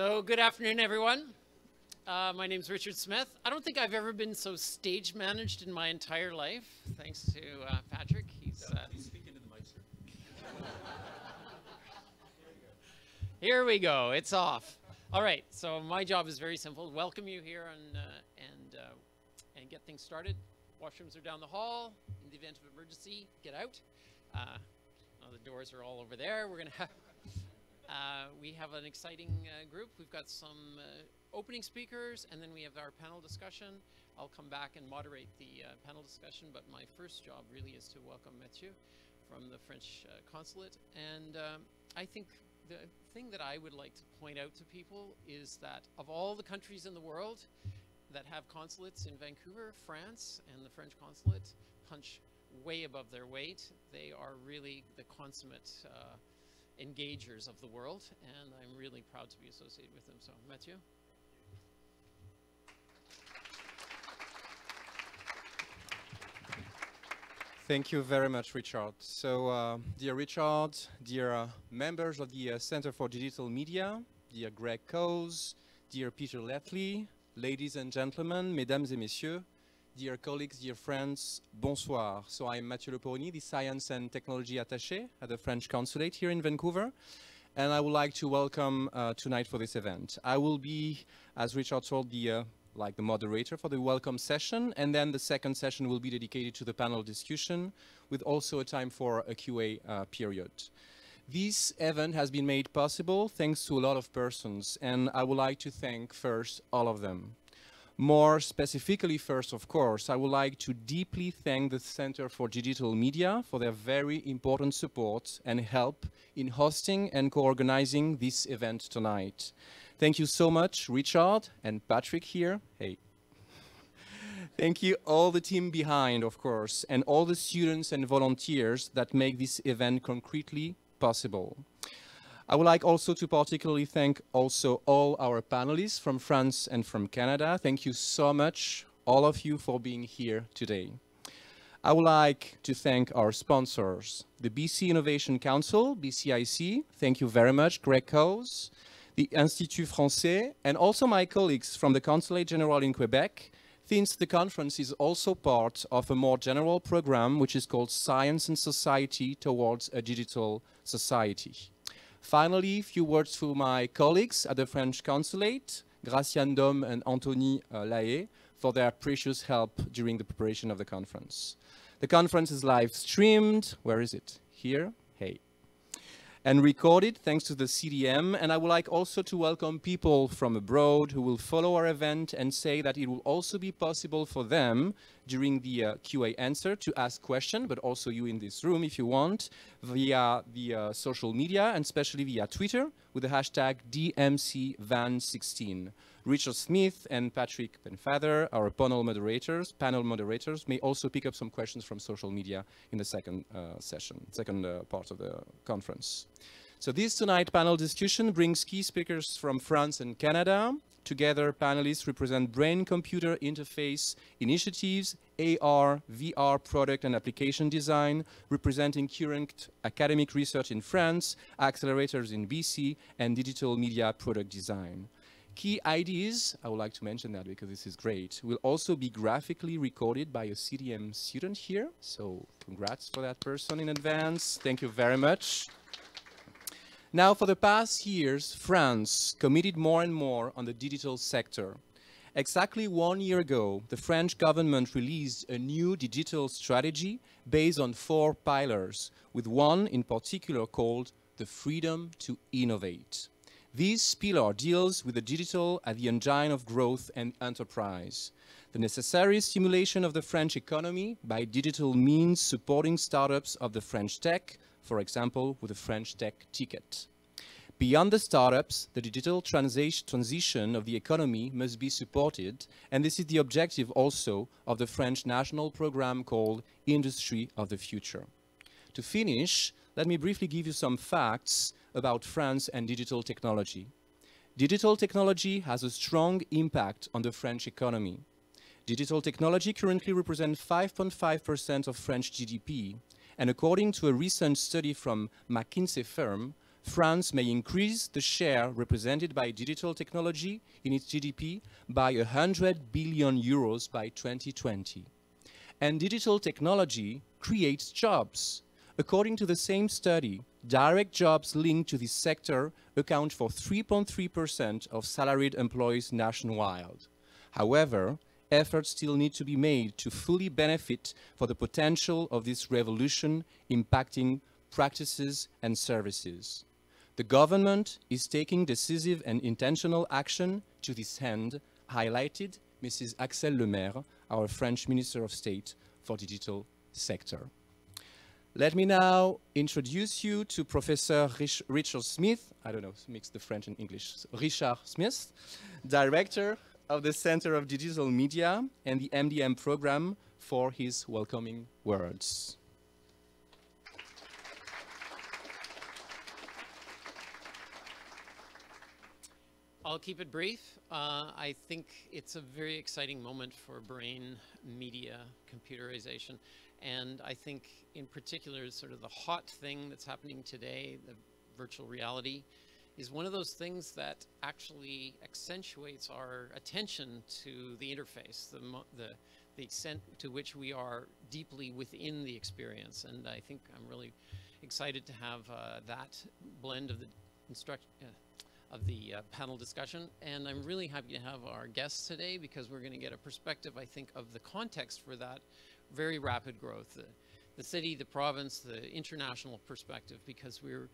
So good afternoon, everyone. My name's Richard Smith. I don't think I've ever been so stage managed in my entire life, thanks to Patrick. Please speak into the mic, sir. Here we go. It's off. All right. So my job is very simple. Welcome you here and get things started. Washrooms are down the hall. In the event of emergency, get out. The doors are all over there. We're gonna have. We have an exciting group. We've got some opening speakers, and then we have our panel discussion. I'll come back and moderate the panel discussion, but my first job really is to welcome Mathieu from the French Consulate. And I think the thing that I would like to point out to people is that of all the countries in the world that have consulates in Vancouver, France and the French Consulate punch way above their weight. They are really the consummate engagers of the world, and I'm really proud to be associated with them. So, Mathieu. Thank you very much, Richard. So, dear Richard, dear members of the Center for Digital Media, dear Greg Kharis, dear Peter Letley, ladies and gentlemen, mesdames et messieurs, dear colleagues, dear friends, bonsoir. So I'm Mathieu Leporny, the Science and Technology Attaché at the French Consulate here in Vancouver. And I would like to welcome tonight for this event. I will be, as Richard told, the moderator for the welcome session. And then the second session will be dedicated to the panel discussion with also a time for a QA period. This event has been made possible thanks to a lot of persons. And I would like to thank first all of them. More specifically first, of course, I would like to deeply thank the Center for Digital Media for their very important support and help in hosting and co-organizing this event tonight. Thank you so much, Richard and Patrick here. Hey. Thank you all the team behind, of course, and all the students and volunteers that make this event concretely possible. I would like also to particularly thank also all our panelists from France and from Canada. Thank you so much, all of you, for being here today. I would like to thank our sponsors, the BC Innovation Council, BCIC. Thank you very much, Greg Kharis, the Institut Français, and also my colleagues from the Consulate General in Quebec, since the conference is also part of a more general program, which is called Science and Society Towards a Digital Society. Finally, a few words to my colleagues at the French Consulate, Graciane Dom and Anthony Lahaye, for their precious help during the preparation of the conference. The conference is live streamed. Where is it? Here? Hey. And recorded thanks to the CDM. And I would like also to welcome people from abroad who will follow our event and say that it will also be possible for them during the QA answer to ask questions, but also you in this room if you want, via the social media and especially via Twitter with the hashtag DMCVan16. Richard Smith and Patrick Penfather, our panel moderators, may also pick up some questions from social media in the second part of the conference. So this tonight panel discussion brings key speakers from France and Canada. Together, panelists represent brain-computer interface initiatives, AR, VR product and application design, representing current academic research in France, accelerators in BC, and digital media product design. Key ideas, I would like to mention that because this is great, will also be graphically recorded by a CDM student here. So congrats for that person in advance. Thank you very much. Now, for the past years, France committed more and more on the digital sector. Exactly 1 year ago, the French government released a new digital strategy based on 4 pillars, with one in particular called the freedom to innovate. This pillar deals with the digital as the engine of growth and enterprise. The necessary stimulation of the French economy by digital means supporting startups of the French tech, for example, with the French Tech Ticket. Beyond the startups, the digital transition of the economy must be supported, and this is the objective also of the French national program called Industry of the Future. To finish, let me briefly give you some facts about France and digital technology. Digital technology has a strong impact on the French economy. Digital technology currently represents 5.5% of French GDP, and according to a recent study from McKinsey firm, France may increase the share represented by digital technology in its GDP by 100 billion euros by 2020. And digital technology creates jobs. According to the same study, direct jobs linked to this sector account for 3.3% of salaried employees nationwide. However, efforts still need to be made to fully benefit for the potential of this revolution impacting practices and services. The government is taking decisive and intentional action to this end, highlighted Mrs. Axelle Lemaire, our French Minister of State for Digital Sector. Let me now introduce you to Professor Richard Smith, I don't know, mix the French and English, Richard Smith, Director of the Center of Digital Media and the MDM program, for his welcoming words. I'll keep it brief. I think it's a very exciting moment for brain media computerization. And I think in particular, sort of the hot thing that's happening today, the virtual reality, is one of those things that actually accentuates our attention to the interface, the extent to which we are deeply within the experience. And I think I'm really excited to have that blend of the panel discussion. And I'm really happy to have our guests today because we're going to get a perspective, I think, of the context for that very rapid growth, the city, the province, the international perspective, because we're,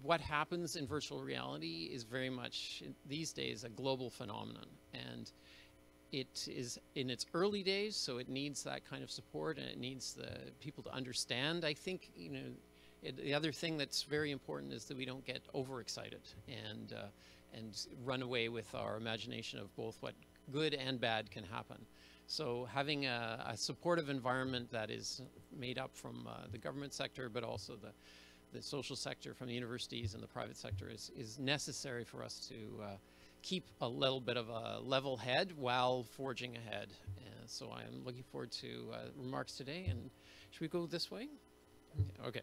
what happens in virtual reality is very much these days a global phenomenon, and it is in its early days, so it needs that kind of support and it needs the people to understand. I think, you know, the other thing that's very important is that we don't get overexcited and run away with our imagination of both what good and bad can happen. So having a supportive environment that is made up from the government sector, but also the social sector from the universities and the private sector is necessary for us to keep a little bit of a level head while forging ahead. So I'm looking forward to remarks today. And should we go this way? Okay.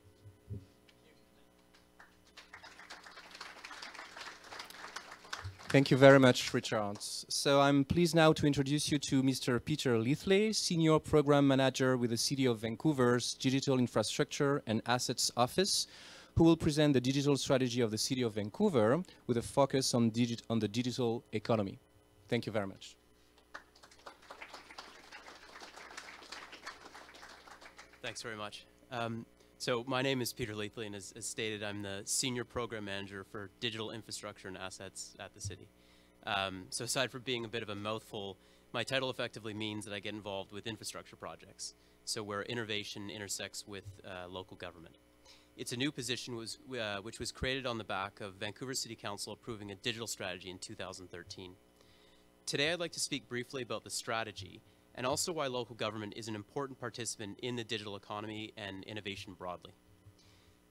Thank you very much, Richard. So I'm pleased now to introduce you to Mr. Peter Leithley, Senior Program Manager with the City of Vancouver's Digital Infrastructure and Assets Office, who will present the digital strategy of the City of Vancouver with a focus on the digital economy. Thank you very much. Thanks very much. So my name is Peter Leithley, and as stated, I'm the Senior Program Manager for Digital Infrastructure and Assets at the city. So aside from being a bit of a mouthful, my title effectively means that I get involved with infrastructure projects, so where innovation intersects with local government. It's a new position which was created on the back of Vancouver City Council approving a digital strategy in 2013. Today I'd like to speak briefly about the strategy and also why local government is an important participant in the digital economy and innovation broadly.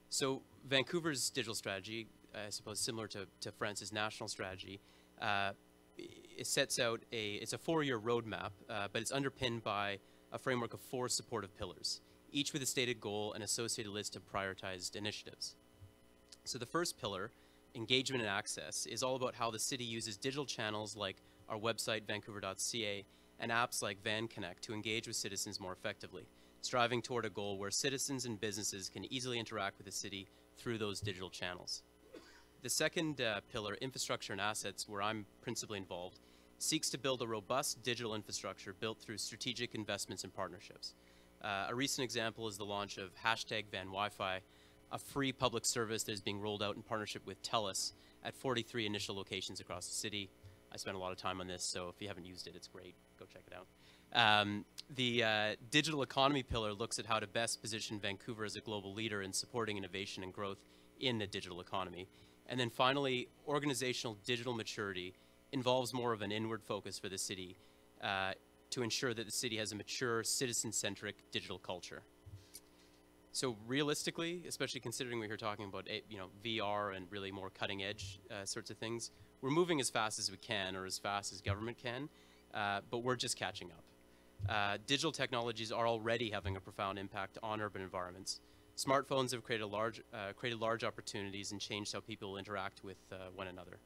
So Vancouver's digital strategy, I suppose similar to France's national strategy, it sets out it's a 4-year roadmap, but it's underpinned by a framework of 4 supportive pillars, each with a stated goal and associated list of prioritized initiatives. So the first pillar, engagement and access, is all about how the city uses digital channels like our website, vancouver.ca, and apps like VanConnect to engage with citizens more effectively, striving toward a goal where citizens and businesses can easily interact with the city through those digital channels. The second pillar, infrastructure and assets, where I'm principally involved, seeks to build a robust digital infrastructure built through strategic investments and partnerships. A recent example is the launch of #VanWiFi, a free public service that is being rolled out in partnership with TELUS at 43 initial locations across the city. I spent a lot of time on this, so if you haven't used it, it's great. Go check it out. The digital economy pillar looks at how to best position Vancouver as a global leader in supporting innovation and growth in the digital economy. And then finally, organizational digital maturity involves more of an inward focus for the city to ensure that the city has a mature, citizen-centric digital culture. So realistically, especially considering we're here talking about VR and really more cutting-edge sorts of things, we're moving as fast as we can, or as fast as government can, but we're just catching up. Digital technologies are already having a profound impact on urban environments. Smartphones have created large opportunities and changed how people interact with one another.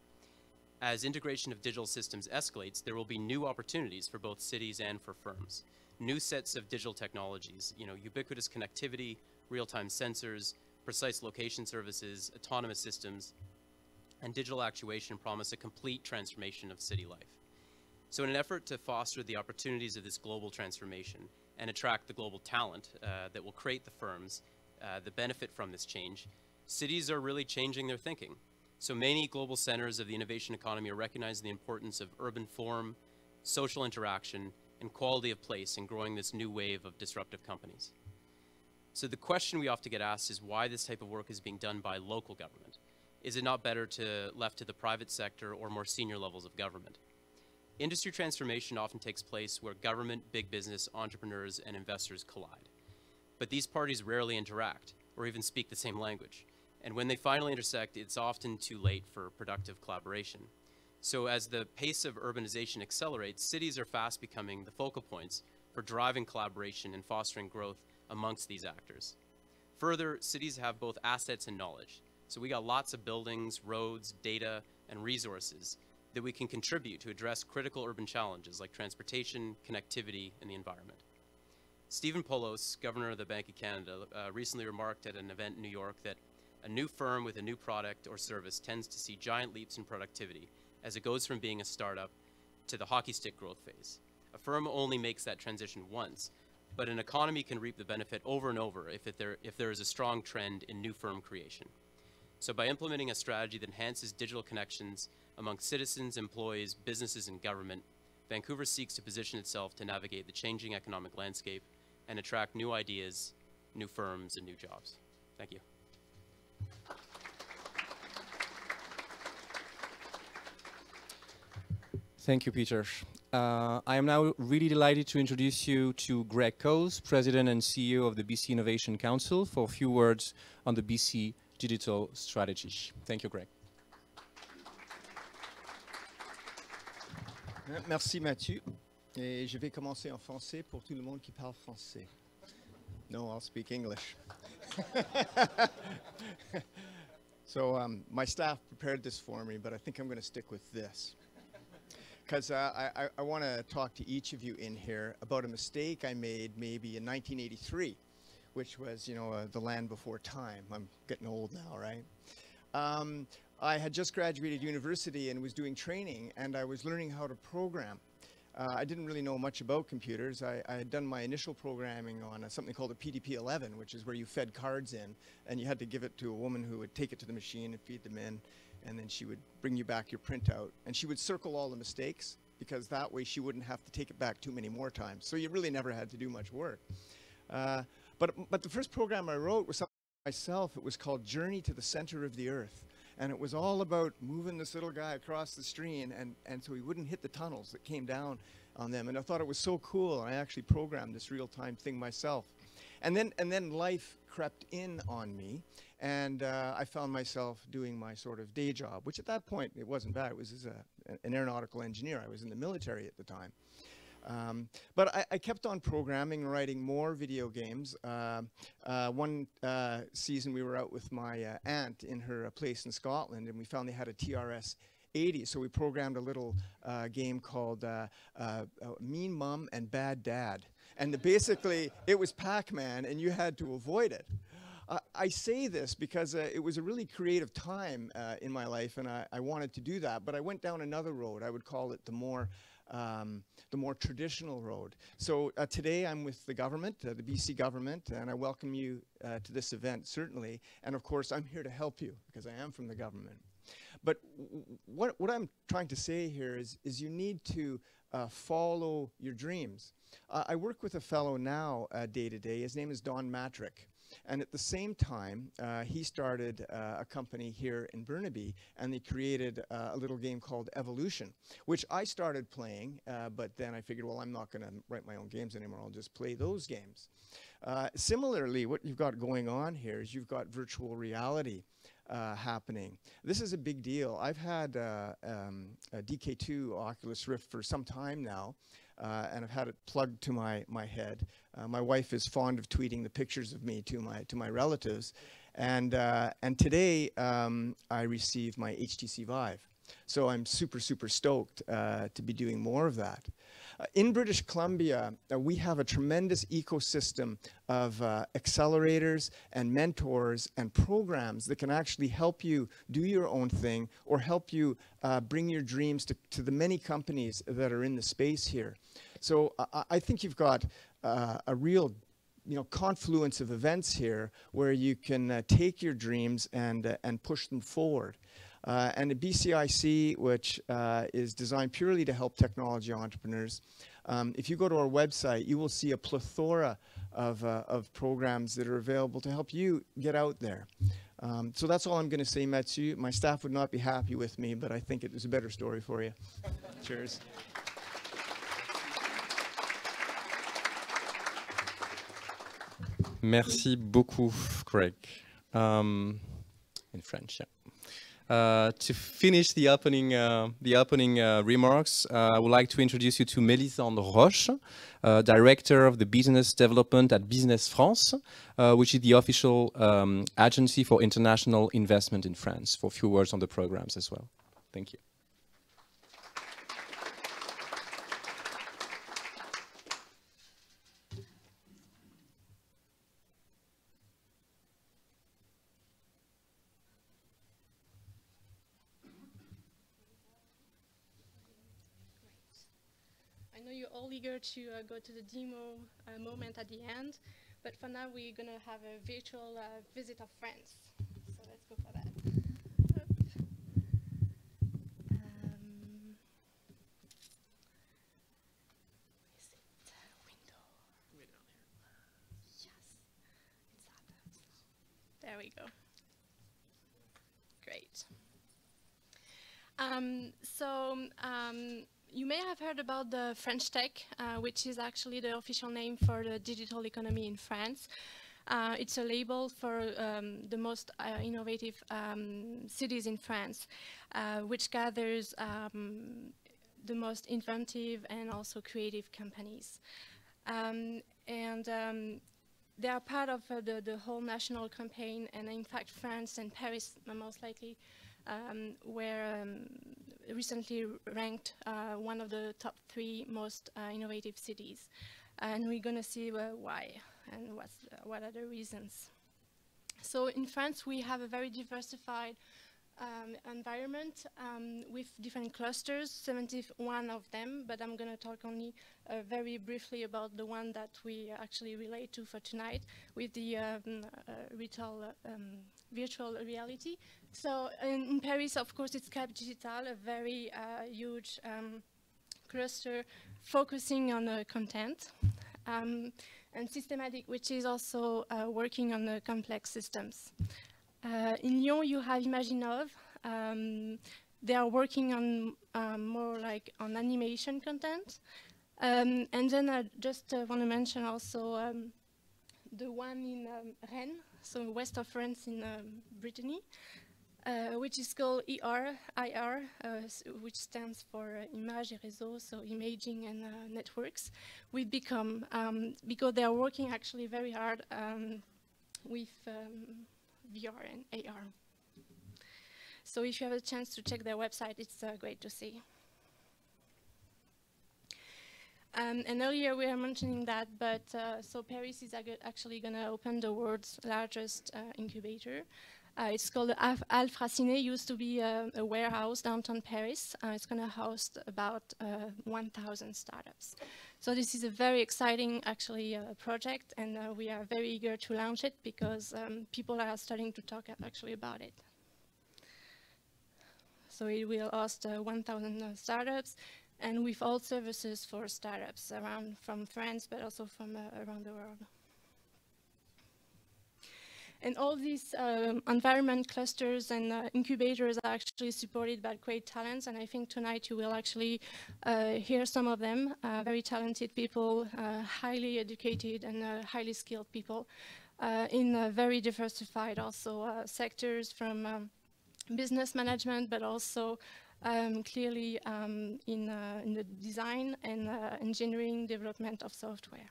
As integration of digital systems escalates, there will be new opportunities for both cities and for firms. New sets of digital technologies, ubiquitous connectivity, real-time sensors, precise location services, autonomous systems, and digital actuation promise a complete transformation of city life. So in an effort to foster the opportunities of this global transformation and attract the global talent that will create the firms that benefit from this change, cities are really changing their thinking. So many global centers of the innovation economy are recognizing the importance of urban form, social interaction, and quality of place in growing this new wave of disruptive companies. So the question we often get asked is why this type of work is being done by local government. Is it not better left to the private sector or more senior levels of government? Industry transformation often takes place where government, big business, entrepreneurs, and investors collide. But these parties rarely interact or even speak the same language. And when they finally intersect, it's often too late for productive collaboration. So as the pace of urbanization accelerates, cities are fast becoming the focal points for driving collaboration and fostering growth amongst these actors. Further, cities have both assets and knowledge. So we got lots of buildings, roads, data, and resources that we can contribute to address critical urban challenges like transportation, connectivity, and the environment. Stephen Poloz, Governor of the Bank of Canada, recently remarked at an event in New York that a new firm with a new product or service tends to see giant leaps in productivity as it goes from being a startup to the hockey stick growth phase. A firm only makes that transition once, but an economy can reap the benefit over and over if there is a strong trend in new firm creation. So by implementing a strategy that enhances digital connections among citizens, employees, businesses, and government, Vancouver seeks to position itself to navigate the changing economic landscape and attract new ideas, new firms, and new jobs. Thank you. Thank you, Peter. I am now really delighted to introduce you to Greg Coase, President and CEO of the BC Innovation Council, for a few words on the BC digital strategy. Thank you, Greg. Merci Mathieu. Et je vais commencer en français pour tout le monde qui parle français. No, I'll speak English. So my staff prepared this for me, but I think I'm going to stick with this. Because I want to talk to each of you in here about a mistake I made maybe in 1983, which was, the land before time. I'm getting old now, right? I had just graduated university and was doing training, and I was learning how to program. I didn't really know much about computers. I had done my initial programming on something called a PDP-11, which is where you fed cards in, and you had to give it to a woman who would take it to the machine and feed them in, and then she would bring you back your printout. And she would circle all the mistakes, because that way she wouldn't have to take it back too many more times. So you really never had to do much work. But the first program I wrote was something myself. It was called Journey to the Center of the Earth. And it was all about moving this little guy across the stream and so he wouldn't hit the tunnels that came down on them. And I thought it was so cool. I actually programmed this real-time thing myself. And then life crept in on me, and I found myself doing my sort of day job, which at that point, it wasn't bad. It was as an aeronautical engineer. I was in the military at the time. But I kept on programming, writing more video games. One season we were out with my aunt in her place in Scotland, and we found they had a TRS-80. So we programmed a little game called Mean Mom and Bad Dad. And basically, it was Pac-Man, and you had to avoid it. I say this because it was a really creative time in my life, and I wanted to do that. But I went down another road. I would call it the more traditional road. So today I'm with the government, the BC government, and I welcome you to this event, certainly. And of course, I'm here to help you because I am from the government. But what I'm trying to say here is you need to follow your dreams. I work with a fellow now day to day. His name is Don Matrick. And at the same time, he started a company here in Burnaby, and they created a little game called Evolution, which I started playing, but then I figured, well, I'm not going to write my own games anymore. I'll just play those games. Similarly, what you've got going on here is you've got virtual reality happening. This is a big deal. I've had a DK2 Oculus Rift for some time now. and I've had it plugged to my head. My wife is fond of tweeting the pictures of me to my relatives, and today I received my HTC Vive. So I'm super stoked to be doing more of that. In British Columbia, we have a tremendous ecosystem of accelerators and mentors and programs that can actually help you do your own thing or help you bring your dreams to the many companies that are in the space here. So I think you've got a real confluence of events here where you can take your dreams and push them forward. And the BCIC, which is designed purely to help technology entrepreneurs, if you go to our website, you will see a plethora of programs that are available to help you get out there. So that's all I'm going to say, Mathieu. My staff would not be happy with me, but I think it was a better story for you. Cheers. Merci beaucoup, Greg. In French, yeah. To finish the opening remarks, I would like to introduce you to Mélisande Roche, Director of the Business Development at Business France, which is the official agency for international investment in France, for a few words on the programs as well. Thank you. Eager to go to the demo moment at the end, but for now we're going to have a virtual visit of France. So let's go for that. Is it window? Way down here. Yes, it's happened. There we go. Great. You may have heard about the French Tech, which is actually the official name for the digital economy in France. It's a label for the most innovative cities in France, which gathers the most inventive and also creative companies. They are part of the whole national campaign, and in fact France and Paris most likely were recently ranked one of the top 3 most innovative cities. And we're going to see why and what are the reasons. So in France we have a very diversified environment with different clusters, 71 of them, but I'm going to talk only very briefly about the one that we actually relate to for tonight with the virtual reality. So in Paris, of course, it's Cap Digital, a very huge cluster focusing on content, and Systematic, which is also working on complex systems. In Lyon, you have Imaginov. They are working on more like on animation content. And then I just want to mention also the one in Rennes, so west of France in Brittany, which is called IR, which stands for Images et Réseaux, so imaging and networks. We become, because they are working actually very hard with VR and AR. So if you have a chance to check their website, it's great to see. And earlier we were mentioning that, but so Paris is actually going to open the world's largest incubator. It's called Al Frasinet. Used to be a warehouse downtown Paris. It's going to host about 1,000 startups. So this is a very exciting, actually, project, and we are very eager to launch it because people are starting to talk actually about it. So it will host 1,000 startups, and with all services for startups around from France, but also from around the world. And all these environment clusters and incubators are actually supported by great talents, and I think tonight you will actually hear some of them, very talented people, highly educated and highly skilled people in very diversified also sectors from business management, but also clearly in the design and engineering development of software.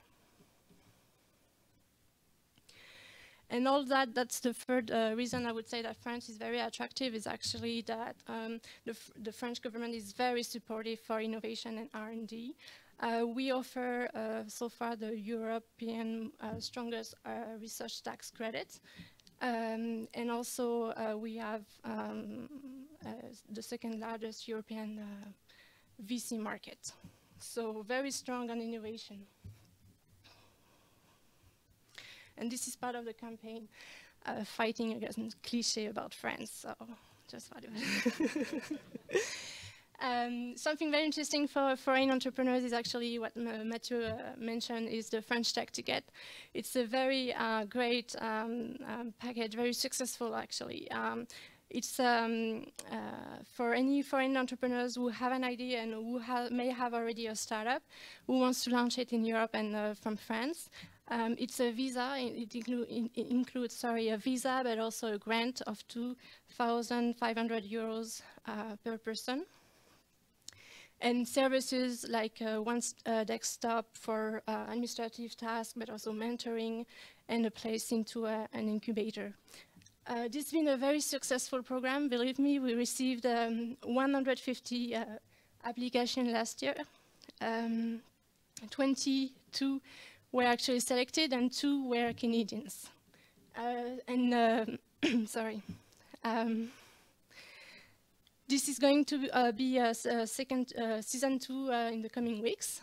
And all that, that's the third reason I would say that France is very attractive, is actually that the French government is very supportive for innovation and R&D. We offer so far the European strongest research tax credit. And also we have the second largest European VC market. So very strong on innovation. And this is part of the campaign fighting against cliché about France, so just thought it was. Something very interesting for foreign entrepreneurs is actually what Mathieu mentioned, is the French Tech Ticket. It's a very great package, very successful actually. It's for any foreign entrepreneurs who have an idea and who may have already a startup, who wants to launch it in Europe and from France. It's a visa, it includes a visa, but also a grant of 2,500 euros per person. And services like one desktop for administrative tasks, but also mentoring, and a place into an incubator. This has been a very successful program. Believe me, we received 150 applications last year. 22 were actually selected, and 2 were Canadians. Sorry. This is going to be a second season 2 in the coming weeks.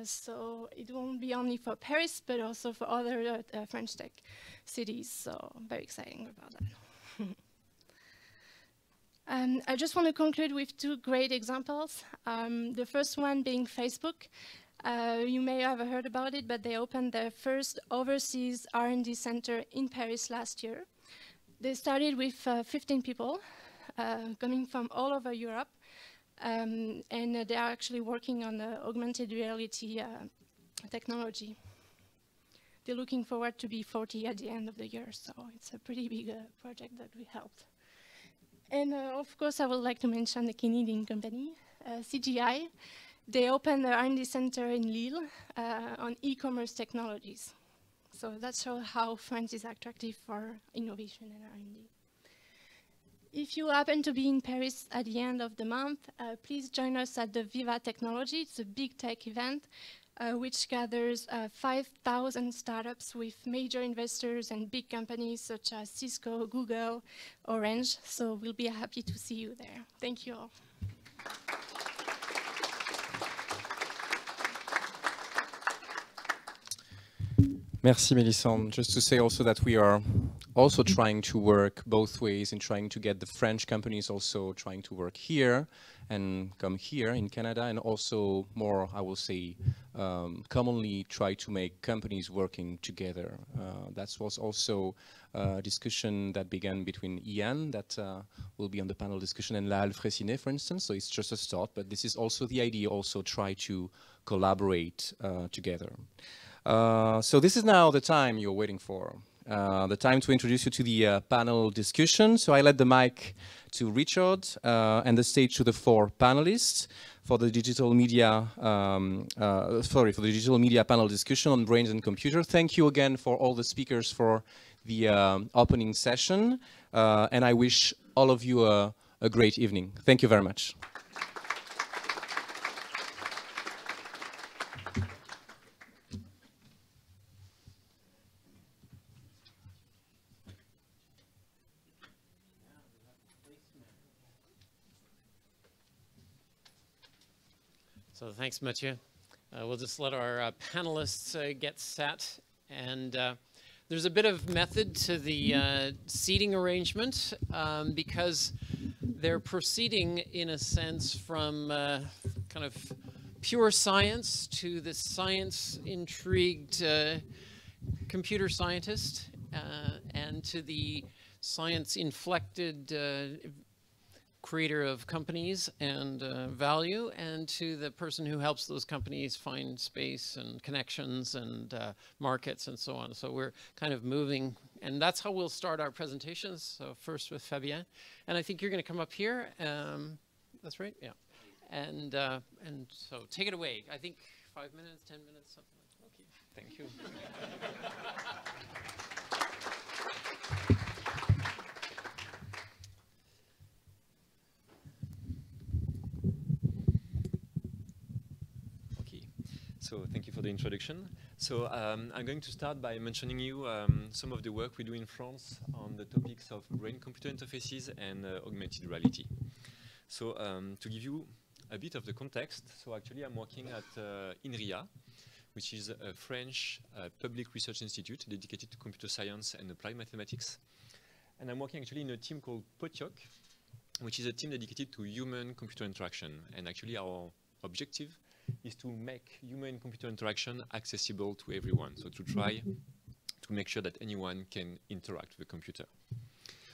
So it won't be only for Paris, but also for other French tech cities. So very exciting about that. I just want to conclude with 2 great examples. The first one being Facebook. You may have heard about it, but they opened their first overseas R&D center in Paris last year. They started with 15 people coming from all over Europe, and they are actually working on the augmented reality technology. They're looking forward to be 40 at the end of the year, so it's a pretty big project that we helped. And of course, I would like to mention the Canadian company, CGI. They opened their R&D center in Lille on e-commerce technologies. So that shows how France is attractive for innovation and R&D. If you happen to be in Paris at the end of the month, please join us at the Viva Technology. It's a big tech event which gathers 5,000 startups with major investors and big companies such as Cisco, Google, Orange. So we'll be happy to see you there. Thank you all. Merci, Mélissande. Just to say also that we are also trying to work both ways in trying to get the French companies also trying to work here and come here in Canada, and also more, I will say, commonly try to make companies working together. That was also a discussion that began between Ian, that will be on the panel discussion, and Laal Fressinet, for instance. So it's just a start, but this is also the idea, also try to collaborate together. So this is now the time you're waiting for, the time to introduce you to the panel discussion. So I let the mic to Richard and the stage to the 4 panelists for the digital media, for the digital media panel discussion on brains and computer. Thank you again for all the speakers for the opening session, and I wish all of you a great evening. Thank you very much. So thanks, Mathieu. We'll just let our panelists get set. And there's a bit of method to the seating arrangement because they're proceeding, in a sense, from kind of pure science to the science-intrigued computer scientist and to the science-inflected creator of companies and value, and to the person who helps those companies find space and connections and markets and so on. So we're kind of moving, and that's how we'll start our presentations. So first with Fabien, and I think you're going to come up here. That's right. Yeah. And so take it away. I think 5 minutes, 10 minutes, something like that. Okay. Thank you. So thank you for the introduction. So I'm going to start by mentioning you some of the work we do in France on the topics of brain-computer interfaces and augmented reality. So to give you a bit of the context, so actually I'm working at INRIA, which is a French public research institute dedicated to computer science and applied mathematics. And I'm working actually in a team called POTIOC, which is a team dedicated to human-computer interaction. And actually our objective is to make human-computer interaction accessible to everyone. So to try to make sure that anyone can interact with the computer.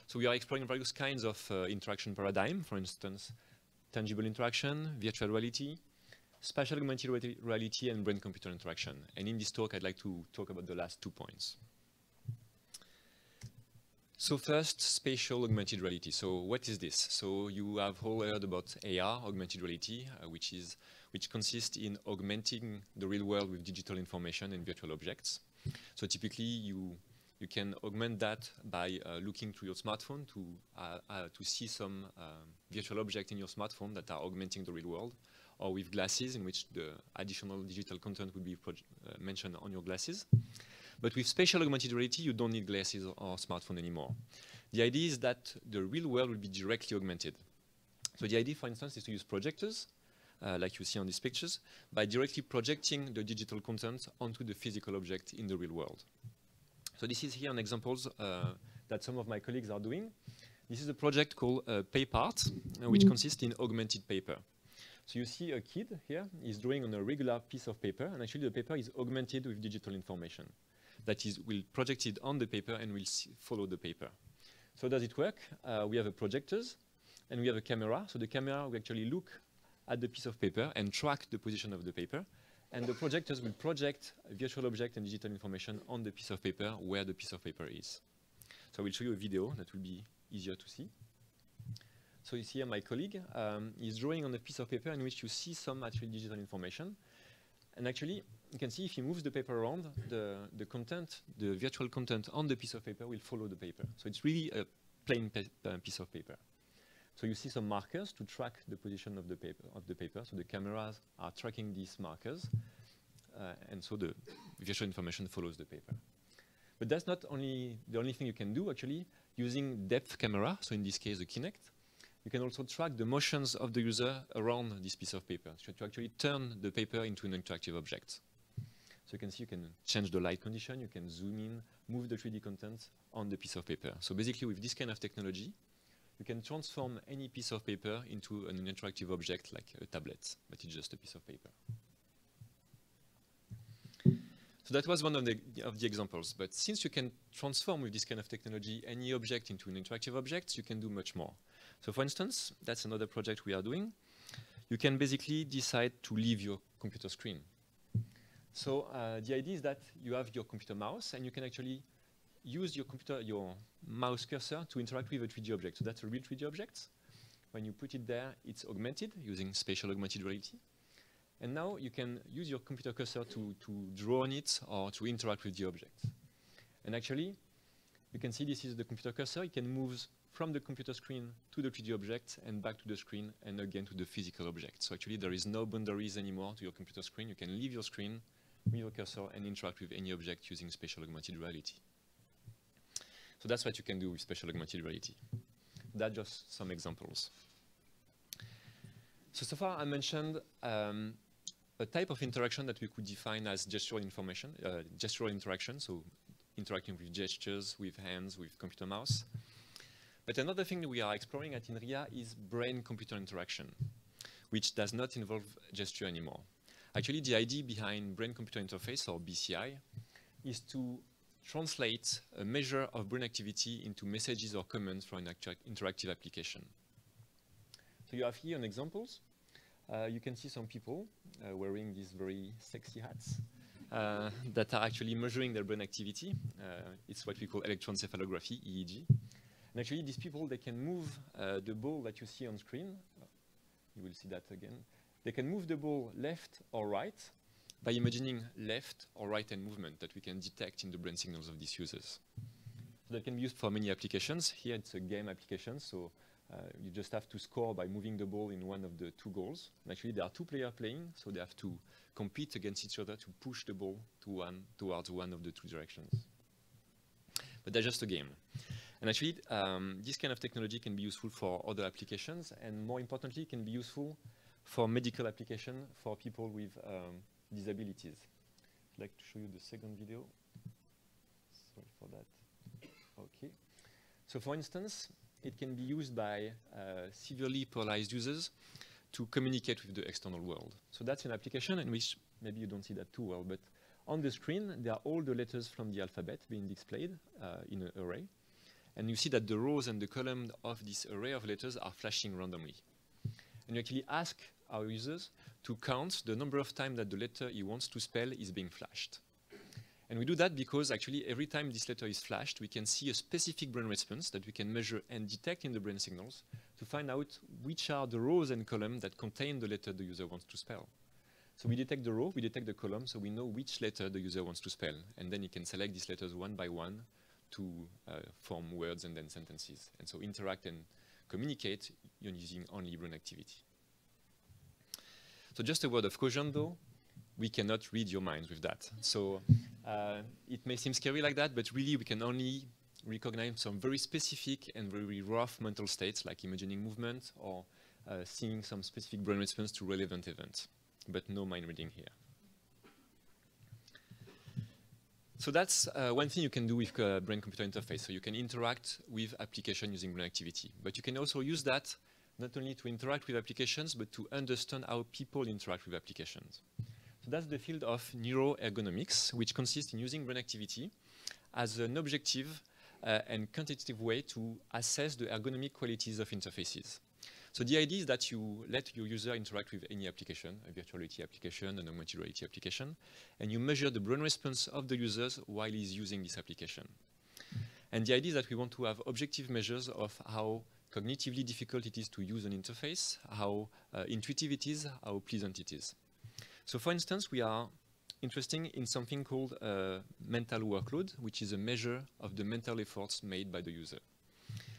So we are exploring various kinds of interaction paradigm, for instance, tangible interaction, virtual reality, spatial augmented reality, and brain-computer interaction. And in this talk, I'd like to talk about the last 2 points. So first, spatial augmented reality. So what is this? So you have all heard about AR, augmented reality, which consists in augmenting the real world with digital information and virtual objects. So typically, you can augment that by looking through your smartphone to see some virtual object in your smartphone that are augmenting the real world, or with glasses in which the additional digital content will be mentioned on your glasses. But with spatial augmented reality, you don't need glasses or smartphone anymore. The idea is that the real world will be directly augmented. So the idea, for instance, is to use projectors, like you see on these pictures, by directly projecting the digital content onto the physical object in the real world. So this is here an examples that some of my colleagues are doing. This is a project called PaperArt, which consists in augmented paper. So you see a kid here is drawing on a regular piece of paper, and actually the paper is augmented with digital information that will project it on the paper and will follow the paper. So does it work? We have a projectors and we have a camera. So the camera will actually look at the piece of paper and track the position of the paper. And the projectors will project a virtual object and digital information on the piece of paper where the piece of paper is. So I will show you a video that will be easier to see. So you see here my colleague is drawing on a piece of paper in which you see some actual digital information. And actually, you can see if he moves the paper around, the content, the virtual content on the piece of paper will follow the paper. So it's really a plain piece of paper. So you see some markers to track the position of the paper. So the cameras are tracking these markers, and so the virtual information follows the paper. But that's not only the only thing you can do, actually. Using depth camera, so in this case a Kinect, you can also track the motions of the user around this piece of paper, so to actually turn the paper into an interactive object. So you can see you can change the light condition, you can zoom in, move the 3D content on the piece of paper. So basically with this kind of technology, you can transform any piece of paper into an interactive object like a tablet, but it's just a piece of paper. So that was one of the examples. But since you can transform with this kind of technology any object into an interactive object, you can do much more. So for instance, that's another project we are doing. You can basically decide to leave your computer screen. So the idea is that you have your computer mouse, and you can actually use your mouse cursor to interact with a 3D object. So that's a real 3D object. When you put it there, it's augmented using spatial augmented reality. And now you can use your computer cursor to draw on it or to interact with the object. And actually, you can see this is the computer cursor. It can move from the computer screen to the 3D object and back to the screen and again to the physical object. So actually, there is no boundaries anymore to your computer screen. You can leave your screen with your cursor and interact with any object using spatial augmented reality. So that's what you can do with spatial augmented reality. That's just some examples. So far I mentioned a type of interaction that we could define as gestural interaction, so interacting with gestures, with hands, with computer mouse. But another thing that we are exploring at INRIA is brain-computer interaction, which does not involve gesture anymore. Actually, the idea behind brain-computer interface, or BCI, is to translate a measure of brain activity into messages or commands for an interactive application. So you have here an examples. You can see some people wearing these very sexy hats that are actually measuring their brain activity. It's what we call electroencephalography, EEG. And actually, these people, they can move the ball that you see on screen You will see that again. They can move the ball left or right by imagining left or right hand movement that we can detect in the brain signals of these users. So that can be used for many applications. Here it's a game application, so you just have to score by moving the ball in one of the two goals. And actually, there are two players playing, so they have to compete against each other to push the ball towards one of the two directions. But they're just a game. And actually, this kind of technology can be useful for other applications, and more importantly, can be useful for medical application for people with disabilities. I'd like to show you the second video. Sorry for that. Okay. So for instance, it can be used by severely paralyzed users to communicate with the external world. So that's an application in which maybe you don't see that too well, but on the screen, there are all the letters from the alphabet being displayed in an array. And you see that the rows and the columns of this array of letters are flashing randomly. And you actually ask our users to count the number of times that the letter he wants to spell is being flashed. And we do that because actually every time this letter is flashed, we can see a specific brain response that we can measure and detect in the brain signals to find out which are the rows and columns that contain the letter the user wants to spell. So we detect the row, we detect the column, so we know which letter the user wants to spell. And then you can select these letters one by one to form words and then sentences. And so interact and communicate using only brain activity. So just a word of caution though, we cannot read your minds with that. So it may seem scary like that, but really we can only recognize some very specific and very rough mental states like imagining movement or seeing some specific brain response to relevant events, but no mind reading here. So that's one thing you can do with brain-computer interface. So you can interact with application using brain activity, but you can also use that not only to interact with applications, but to understand how people interact with applications. So that's the field of neuroergonomics, which consists in using brain activity as an objective and quantitative way to assess the ergonomic qualities of interfaces. So the idea is that you let your user interact with any application, a virtual reality application, an augmented reality application, and you measure the brain response of the users while he's using this application. And the idea is that we want to have objective measures of how cognitively difficult it is to use an interface, how intuitive it is, how pleasant it is. So for instance, we are interested in something called mental workload, which is a measure of the mental efforts made by the user.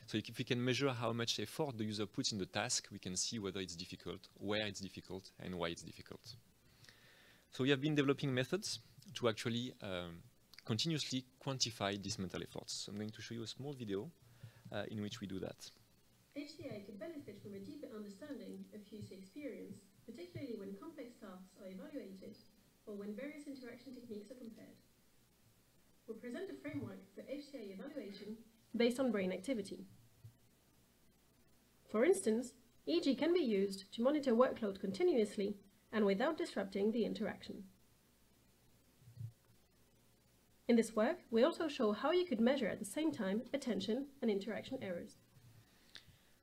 So if we can measure how much effort the user puts in the task, we can see whether it's difficult, where it's difficult, and why it's difficult. So we have been developing methods to actually continuously quantify these mental efforts. So I'm going to show you a small video in which we do that. HCA can benefit from a deeper understanding of user experience, particularly when complex tasks are evaluated or when various interaction techniques are compared. We'll present a framework for HCA evaluation based on brain activity. For instance, EEG can be used to monitor workload continuously and without disrupting the interaction. In this work, we also show how you could measure at the same time attention and interaction errors.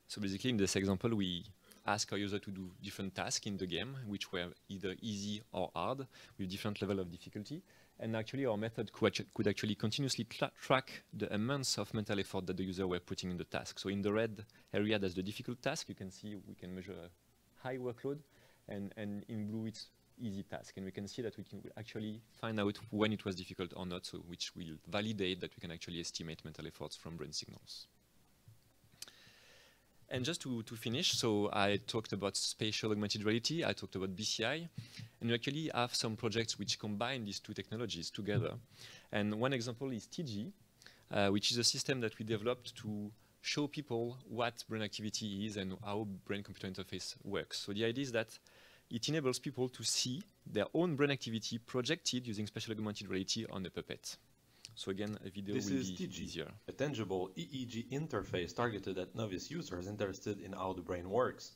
So basically in this example, we ask our user to do different tasks in the game, which were either easy or hard, with different level of difficulty. And actually our method could actually continuously track the amounts of mental effort that the user were putting in the task. So in the red area, that's the difficult task. You can see we can measure a high workload, and in blue it's easy task. And we can see that we can actually find out when it was difficult or not, so which will validate that we can actually estimate mental efforts from brain signals. And just to finish, so I talked about spatial augmented reality, I talked about BCI, and we actually have some projects which combine these two technologies together. And one example is TG, which is a system that we developed to show people what brain activity is and how brain-computer interface works. So the idea is that it enables people to see their own brain activity projected using spatial augmented reality on a puppet. So again, a video will be easier. A tangible EEG interface targeted at novice users interested in how the brain works.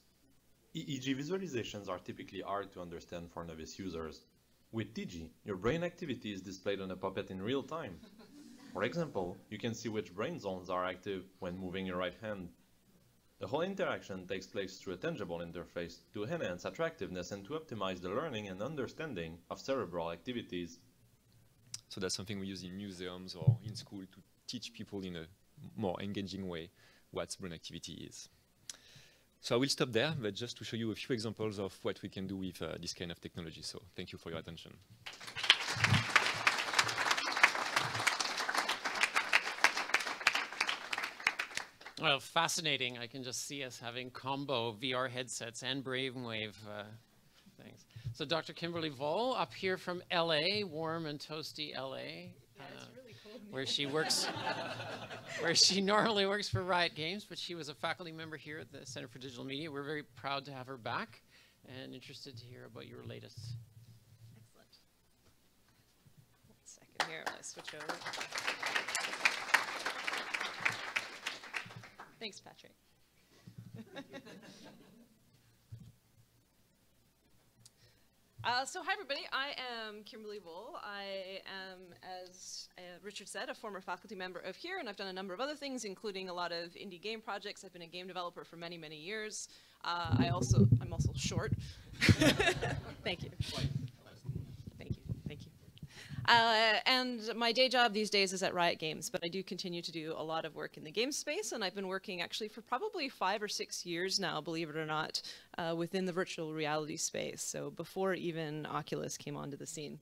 EEG visualizations are typically hard to understand for novice users. With TG, your brain activity is displayed on a puppet in real time. For example, you can see which brain zones are active when moving your right hand. The whole interaction takes place through a tangible interface to enhance attractiveness and to optimize the learning and understanding of cerebral activities. So that's something we use in museums or in school to teach people in a more engaging way what brain activity is. So I will stop there, but just to show you a few examples of what we can do with this kind of technology. So thank you for your attention. Well, fascinating. I can just see us having combo VR headsets and brainwave things. So Dr. Kimberley VOLL up here from LA, warm and toasty LA. Yeah, it's really cold where she works, where she normally works for Riot Games, but she was a faculty member here at the Center for Digital Media. We're very proud to have her back and interested to hear about your latest. Excellent. 1 second here, I'm going to switch over. Thanks, Patrick. So hi everybody, I am Kimberley VOLL. I am, as Richard said, a former faculty member of here, and I've done a number of other things, including a lot of indie game projects. I've been a game developer for many, many years. I'm also short. Thank you. Thank you. And my day job these days is at Riot Games, but I do continue to do a lot of work in the game space, and I've been working actually for probably 5 or 6 years now, believe it or not, within the virtual reality space, so before even Oculus came onto the scene.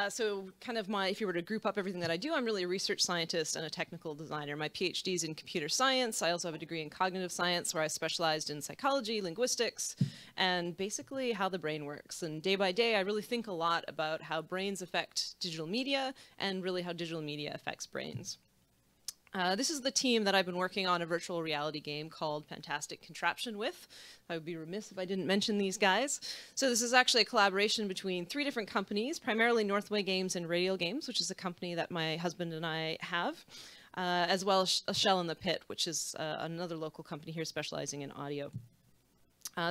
So kind of if you were to group up everything that I do, I'm really a research scientist and a technical designer. My PhD is in computer science. I also have a degree in cognitive science where I specialized in psychology, linguistics, and basically how the brain works. And day by day, I really think a lot about how brains affect digital media and really how digital media affects brains. This is the team that I've been working on a virtual reality game called Fantastic Contraption with. I would be remiss if I didn't mention these guys. So this is actually a collaboration between 3 different companies, primarily Northway Games and Riot Games, which is a company that my husband and I have, as well as A Shell in the Pit, which is another local company here specializing in audio.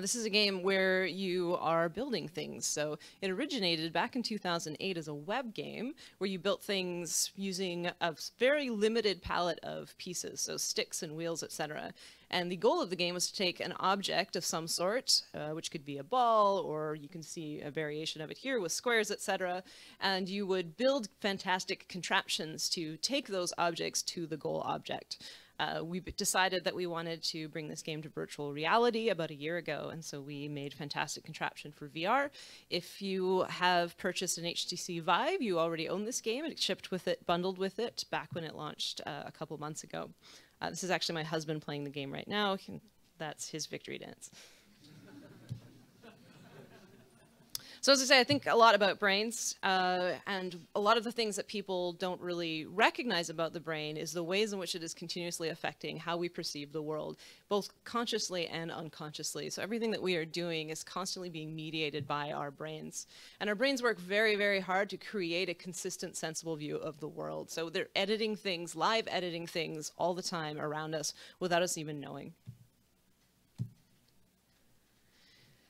This is a game where you are building things. So it originated back in 2008 as a web game where you built things using a very limited palette of pieces, so sticks and wheels, etc. And the goal of the game was to take an object of some sort, which could be a ball, or you can see a variation of it here with squares, etc. And you would build fantastic contraptions to take those objects to the goal object. We decided that we wanted to bring this game to virtual reality about a year ago, and so we made Fantastic Contraption for VR. If you have purchased an HTC Vive, you already own this game. It shipped with it, bundled with it, back when it launched a couple months ago. This is actually my husband playing the game right now. That's his victory dance. So as I say, I think a lot about brains, and a lot of the things that people don't really recognize about the brain is the ways in which it is continuously affecting how we perceive the world, both consciously and unconsciously. So everything that we are doing is constantly being mediated by our brains. And our brains work very, very hard to create a consistent, sensible view of the world. So they're editing things, live editing things all the time around us without us even knowing.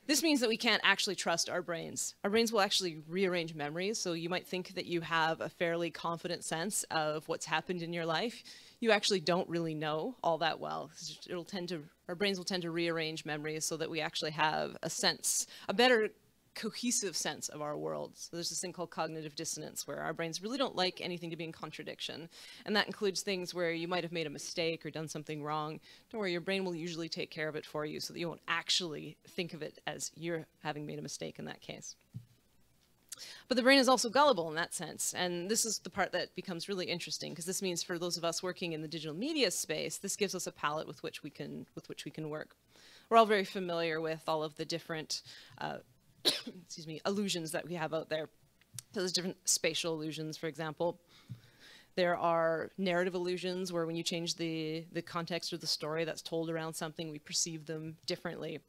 This means that we can't actually trust our brains. Our brains will actually rearrange memories, so you might think that you have a fairly confident sense of what's happened in your life. You actually don't really know all that well. Our brains will tend to rearrange memories so that we actually have a better cohesive sense of our world. So there's this thing called cognitive dissonance where our brains really don't like anything to be in contradiction. And that includes things where you might have made a mistake or done something wrong. Don't worry, your brain will usually take care of it for you so that you won't actually think of it as you're having made a mistake in that case. But the brain is also gullible in that sense, and this is the part that becomes really interesting because this means for those of us working in the digital media space, this gives us a palette with which we can work. We're all very familiar with all of the different excuse me, illusions that we have out there. So there's different spatial illusions, for example. There are narrative illusions where when you change the context or the story that's told around something, we perceive them differently.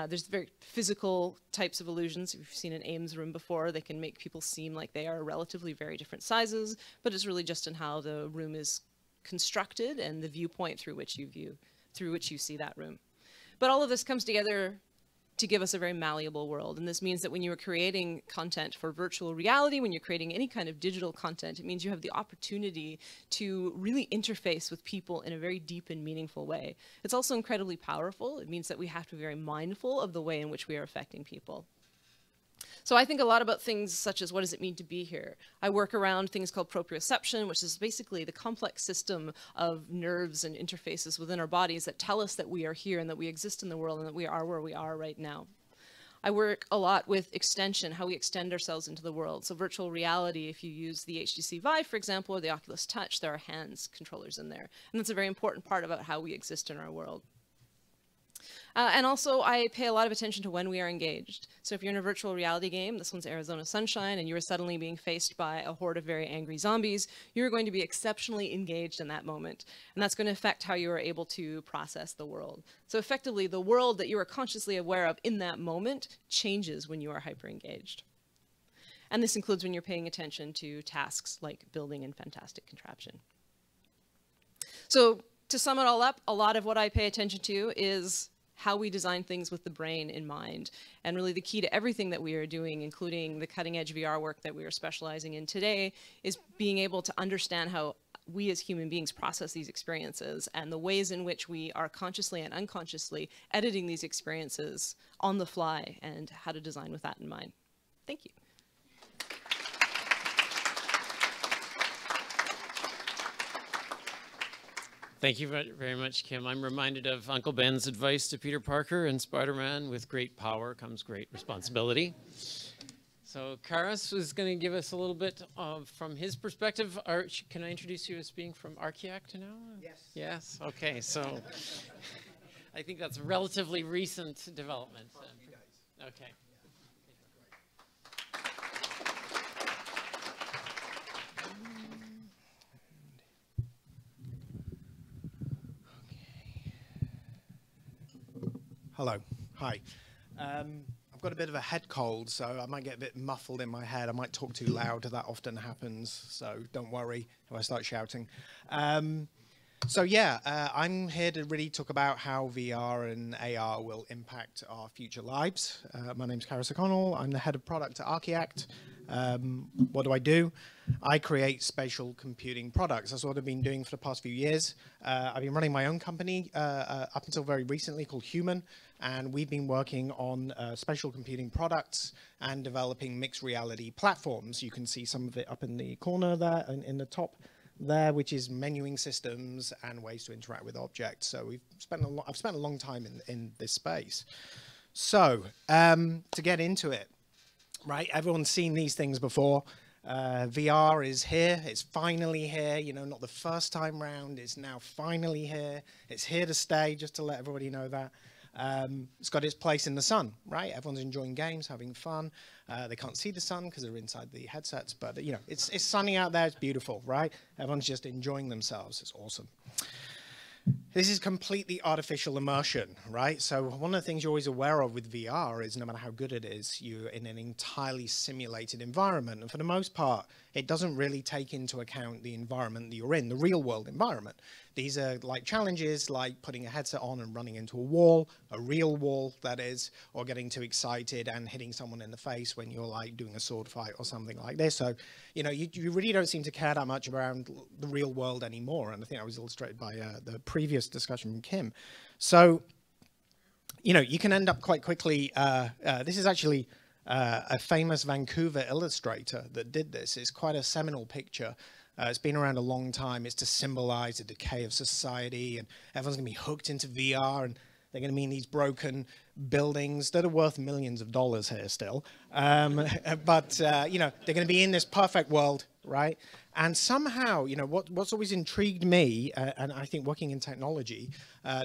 There's very physical types of illusions. If you've seen an Ames room before, they can make people seem like they are relatively very different sizes, but it's really just in how the room is constructed and the viewpoint through which you see that room. But all of this comes together to give us a very malleable world. And this means that when you are creating content for virtual reality, when you're creating any kind of digital content, it means you have the opportunity to really interface with people in a very deep and meaningful way. It's also incredibly powerful. It means that we have to be very mindful of the way in which we are affecting people. So I think a lot about things such as what does it mean to be here? I work around things called proprioception, which is basically the complex system of nerves and interfaces within our bodies that tell us that we are here and that we exist in the world and that we are where we are right now. I work a lot with extension, how we extend ourselves into the world. So virtual reality, if you use the HTC Vive, for example, or the Oculus Touch, there are hands controllers in there. And that's a very important part about how we exist in our world. And also, I pay a lot of attention to when we are engaged. So if you're in a virtual reality game, this one's Arizona Sunshine, and you are suddenly being faced by a horde of very angry zombies, you're going to be exceptionally engaged in that moment. And that's going to affect how you are able to process the world. So effectively, the world that you are consciously aware of in that moment changes when you are hyper-engaged. And this includes when you're paying attention to tasks like building and fantastic contraption. So to sum it all up, a lot of what I pay attention to is how we design things with the brain in mind. And really the key to everything that we are doing, including the cutting edge VR work that we are specializing in today, is being able to understand how we as human beings process these experiences and the ways in which we are consciously and unconsciously editing these experiences on the fly and how to design with that in mind. Thank you. Thank you very much, Kim. I'm reminded of Uncle Ben's advice to Peter Parker in Spider-Man: with great power comes great responsibility. So Kharis is going to give us a little bit from his perspective. Can I introduce you as being from Archiact now? Yes. Yes? Okay, so I think that's a relatively recent development. Okay. Hello. Hi. I've got a bit of a head cold, so I might get a bit muffled in my head. I might talk too loud. That often happens, so don't worry if I start shouting. So yeah, I'm here to really talk about how VR and AR will impact our future lives. My name's Kharis O'Connell. I'm the head of product at Archiact. What do? I create spatial computing products. That's what I've been doing for the past few years. I've been running my own company up until very recently called IsHuman, and we've been working on spatial computing products and developing mixed reality platforms. You can see some of it up in the corner there and in the top there, which is menuing systems and ways to interact with objects. So I've spent a long time in this space. So to get into it, right? Everyone's seen these things before. VR is here. It's finally here. You know, not the first time round. It's now finally here. It's here to stay, just to let everybody know that. It's got its place in the sun, right? Everyone's enjoying games, having fun. They can't see the sun because they're inside the headsets, but you know, it's sunny out there. It's beautiful, right? Everyone's just enjoying themselves. It's awesome. This is completely artificial immersion, right? So one of the things you're always aware of with VR is no matter how good it is, you're in an entirely simulated environment. And for the most part, it doesn't really take into account the environment that you're in, the real world environment. These are like challenges like putting a headset on and running into a wall, a real wall that is, or getting too excited and hitting someone in the face when you're like doing a sword fight or something like this. So, you know, you really don't seem to care that much around the real world anymore. And I think that was illustrated by the previous discussion from Kim. So, you know, you can end up quite quickly. This is actually a famous Vancouver illustrator that did this. It's quite a seminal picture. It's been around a long time. It's to symbolize the decay of society, and everyone's going to be hooked into VR, and they're going to be in these broken buildings that are worth millions of dollars here still. But, you know, they're going to be in this perfect world, right? And somehow, you know, what's always intrigued me, and I think working in technology,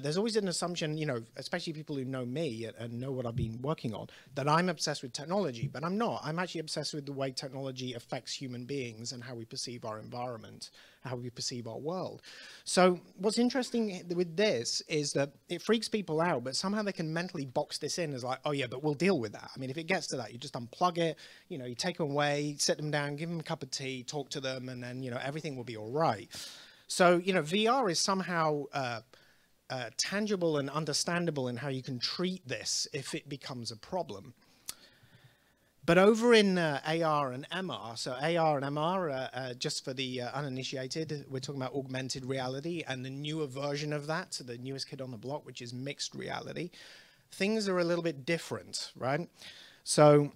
there's always an assumption, you know, especially people who know me and know what I've been working on, that I'm obsessed with technology, but I'm not. I'm actually obsessed with the way technology affects human beings and how we perceive our environment, how we perceive our world. So what's interesting with this is that it freaks people out, but somehow they can mentally box this in as like, oh yeah, but we'll deal with that. I mean, if it gets to that, you just unplug it, you know, you take them away, sit them down, give them a cup of tea, talk to them, and then, you know, everything will be all right. So, you know, VR is somehow tangible and understandable in how you can treat this if it becomes a problem. But over in AR and MR, so AR and MR, just for the uninitiated, we're talking about augmented reality and the newer version of that, so the newest kid on the block, which is mixed reality. Things are a little bit different, right? So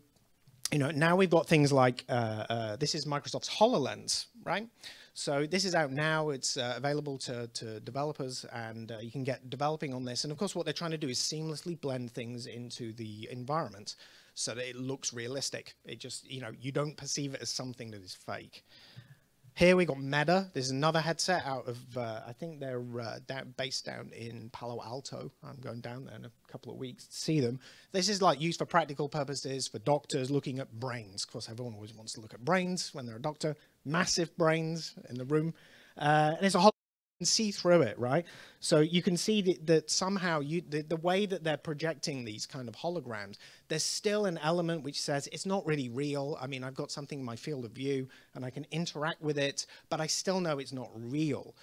you know, now we've got things like, this is Microsoft's HoloLens, right? So this is out now, it's available to developers, and you can get developing on this. And of course, what they're trying to do is seamlessly blend things into the environment so that it looks realistic. It just, you know, you don't perceive it as something that is fake. Here we got Meta. There's another headset out of, I think they're based down in Palo Alto. I'm going down there in a couple of weeks to see them. This is like used for practical purposes, for doctors looking at brains. Of course, everyone always wants to look at brains when they're a doctor. Massive brains in the room. And it's a whole, you can see through it, right? So you can see that somehow the way that they're projecting these kind of holograms, there's still an element which says it's not really real. I mean, I've got something in my field of view and I can interact with it, but I still know it's not real.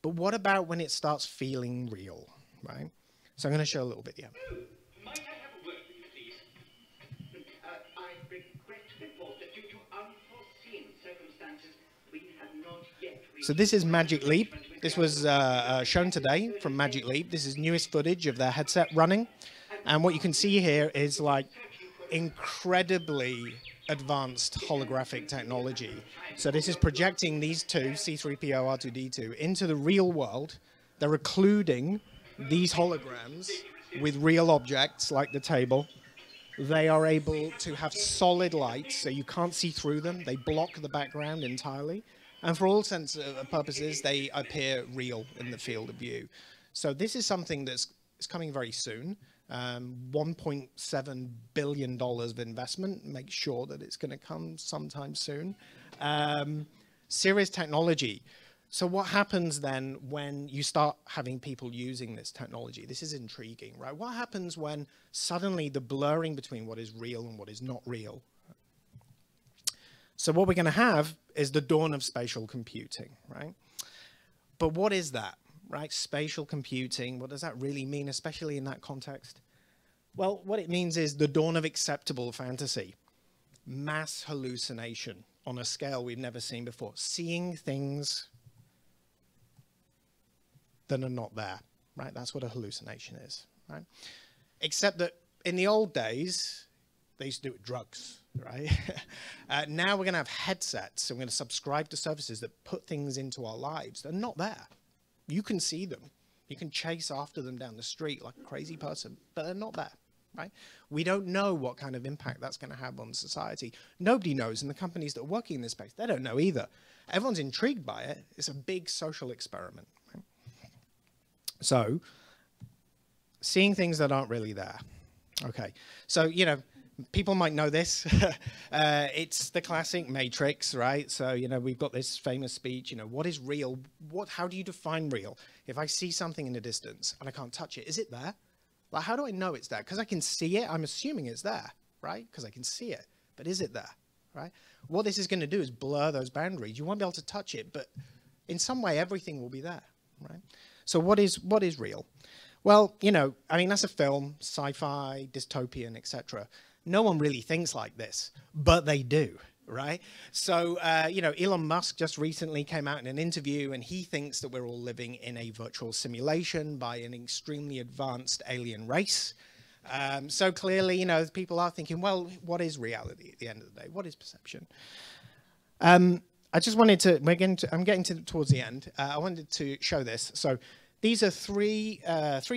But what about when it starts feeling real, right? So I'm going to show a little video. Might I have a word with you, please? I regret to report that due to unforeseen circumstances, we have not yet reached... So this is Magic Leap. This was shown today from Magic Leap. This is newest footage of their headset running. And what you can see here is like incredibly advanced holographic technology. So this is projecting these two, C3PO, R2-D2, into the real world. They're occluding these holograms with real objects like the table. They are able to have solid light, so you can't see through them. They block the background entirely. And for all intents and purposes, they appear real in the field of view. So this is something that's coming very soon. $1.7 billion of investment. Make sure that it's going to come sometime soon. Serious technology. So what happens then when you start having people using this technology? This is intriguing, right? What happens when suddenly the blurring between what is real and what is not real? So what we're going to have is the dawn of spatial computing, right? But what is that, right? Spatial computing, what does that really mean, especially in that context? Well, what it means is the dawn of acceptable fantasy, mass hallucination on a scale we've never seen before, seeing things that are not there, right? That's what a hallucination is, right? Except that in the old days, they used to do it with drugs, right? Now we're going to have headsets, and we're going to subscribe to services that put things into our lives that are not there. You can see them. You can chase after them down the street like a crazy person, but they're not there, right? We don't know what kind of impact that's going to have on society. Nobody knows, and the companies that are working in this space, they don't know either. Everyone's intrigued by it. It's a big social experiment, right? So, seeing things that aren't really there. Okay, so, you know, people might know this. It's the classic Matrix, right? So, you know, we've got this famous speech, you know, what is real? How do you define real? If I see something in the distance and I can't touch it, is it there? Like, how do I know it's there? Because I can see it, I'm assuming it's there, right? Because I can see it, but is it there, right? What this is going to do is blur those boundaries. You won't be able to touch it, but in some way, everything will be there, right? So what is real? Well, you know, I mean, that's a film, sci-fi, dystopian, etc. No one really thinks like this, but they do, right? So, you know, Elon Musk just recently came out in an interview, and he thinks that we're all living in a virtual simulation by an extremely advanced alien race. So clearly, you know, people are thinking, well, what is reality at the end of the day? What is perception? I just wanted to, I'm getting towards the end. I wanted to show this. So these are three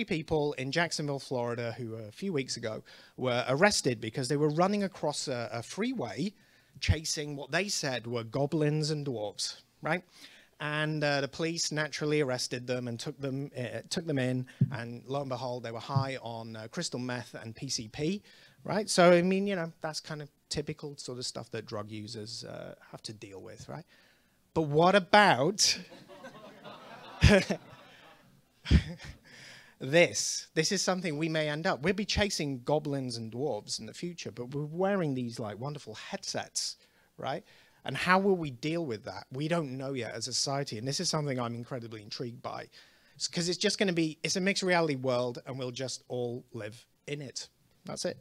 people in Jacksonville, Florida, who a few weeks ago were arrested because they were running across a freeway chasing what they said were goblins and dwarves, right? And the police naturally arrested them and took them in, and lo and behold, they were high on crystal meth and PCP, right? So, I mean, you know, that's kind of typical sort of stuff that drug users have to deal with, right? But what about this? This is something we may end up. We'll be chasing goblins and dwarves in the future, but we're wearing these like wonderful headsets, right? And how will we deal with that? We don't know yet as a society, and this is something I'm incredibly intrigued by, because it's just going to be, it's a mixed reality world, and we'll just all live in it. That's it.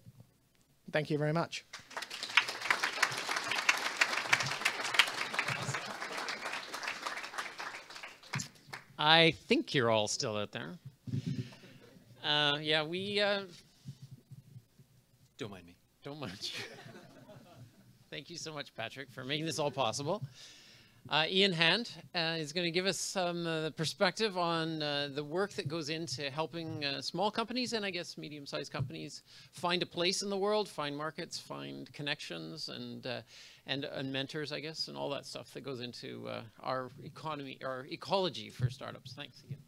Thank you very much. I think you're all still out there. Yeah, we... Don't mind me. Don't mind you. Thank you so much, Patrick, for making this all possible. Ian Hand is going to give us some perspective on the work that goes into helping small companies and I guess medium-sized companies find a place in the world, find markets, find connections, and mentors, I guess, and all that stuff that goes into our economy, our ecology for startups. Thanks again.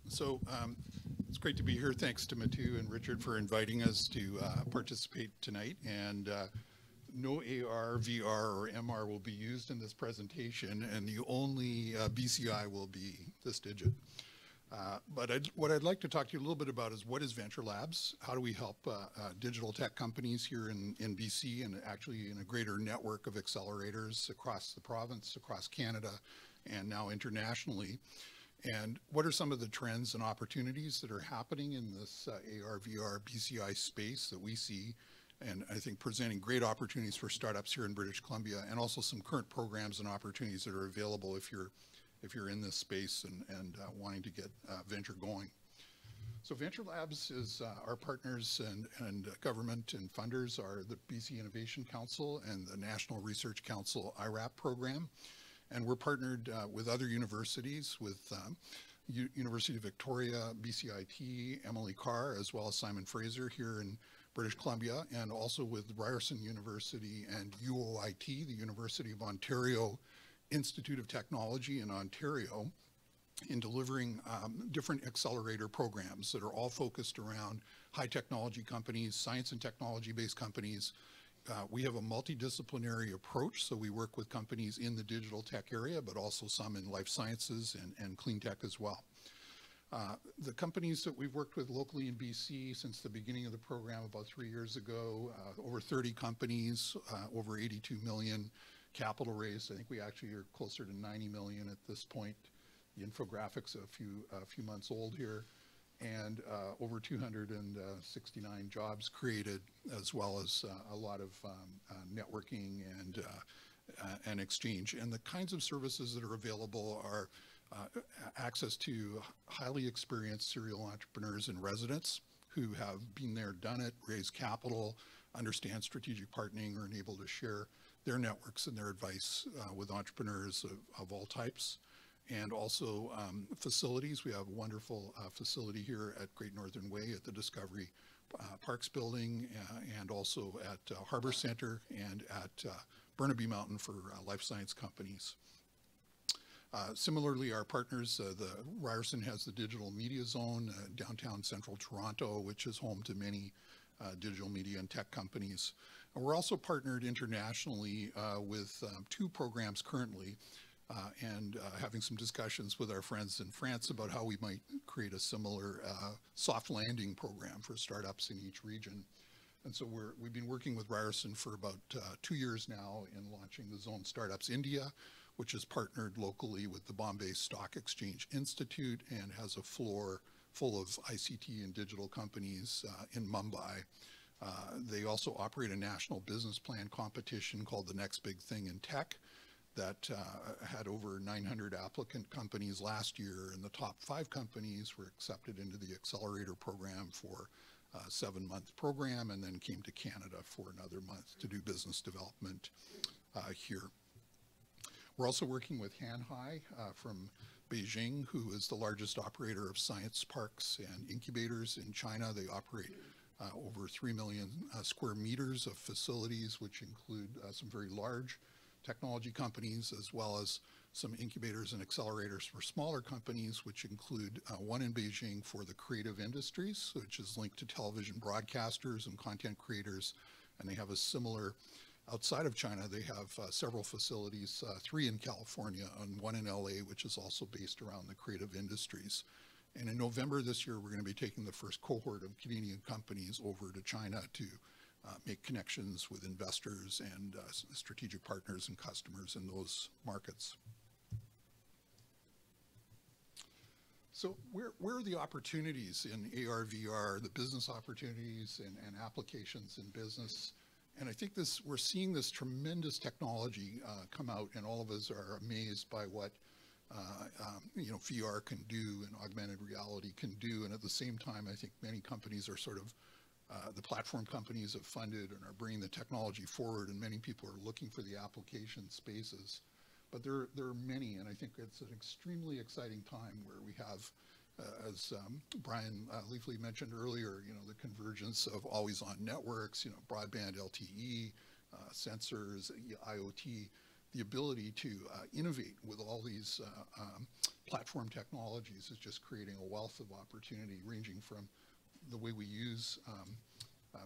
So it's great to be here. Thanks to Mathieu and Richard for inviting us to participate tonight. And no AR, VR, or MR will be used in this presentation, and the only BCI will be this digit. But what I'd like to talk to you a little bit about is what is VentureLabs? How do we help digital tech companies here in BC and actually in a greater network of accelerators across the province, across Canada, and now internationally? And what are some of the trends and opportunities that are happening in this AR, VR, BCI space that we see, and I think presenting great opportunities for startups here in British Columbia, and also some current programs and opportunities that are available if you're in this space and wanting to get venture going. So VentureLabs is our partners and government and funders are the BC Innovation Council and the National Research Council IRAP program. And we're partnered with other universities, with University of Victoria, BCIT, Emily Carr, as well as Simon Fraser here in British Columbia, and also with Ryerson University and UOIT, the University of Ontario Institute of Technology in Ontario, in delivering different accelerator programs that are all focused around high technology companies, science and technology-based companies. We have a multidisciplinary approach, so we work with companies in the digital tech area, but also some in life sciences and clean tech as well. The companies that we've worked with locally in BC since the beginning of the program about 3 years ago, over 30 companies, over 82 million capital raised. I think we actually are closer to 90 million at this point. The infographics a few months old here. And over 269 jobs created, as well as a lot of networking and exchange. And the kinds of services that are available are access to highly experienced serial entrepreneurs and residents who have been there, done it, raised capital, understand strategic partnering, are able to share their networks and their advice with entrepreneurs of all types. And also facilities. We have a wonderful facility here at Great Northern Way at the Discovery Parks building, and also at Harbor Center and at Burnaby Mountain for life science companies. Similarly, our partners, the Ryerson has the Digital Media Zone, downtown central Toronto, which is home to many digital media and tech companies. And we're also partnered internationally with 2 programs currently, and having some discussions with our friends in France about how we might create a similar soft landing program for startups in each region. And so we've been working with Ryerson for about 2 years now in launching the Zone Startups India, which is partnered locally with the Bombay Stock Exchange Institute and has a floor full of ICT and digital companies in Mumbai. They also operate a national business plan competition called The Next Big Thing in Tech that had over 900 applicant companies last year, and the top 5 companies were accepted into the accelerator program for a 7-month program, and then came to Canada for another month to do business development here. We're also working with Hanhai from Beijing, who is the largest operator of science parks and incubators in China. They operate over 3 million square meters of facilities, which include some very large technology companies, as well as some incubators and accelerators for smaller companies, which include one in Beijing for the creative industries, which is linked to television broadcasters and content creators. And they have a similar, outside of China, they have several facilities, 3 in California and 1 in LA, which is also based around the creative industries. And in November this year, we're going to be taking the first cohort of Canadian companies over to China to make connections with investors and strategic partners and customers in those markets. So where are the opportunities in AR, VR, the business opportunities and applications in business And I think we're seeing this tremendous technology come out, and all of us are amazed by what VR can do and augmented reality can do. And at the same time, I think many companies are sort of, the platform companies have funded and are bringing the technology forward, and many people are looking for the application spaces. But there are many, and I think it's an extremely exciting time where we have, as Brian Leafley mentioned earlier, the convergence of always-on networks, broadband LTE, sensors, IoT, the ability to innovate with all these platform technologies is just creating a wealth of opportunity, ranging from the way we use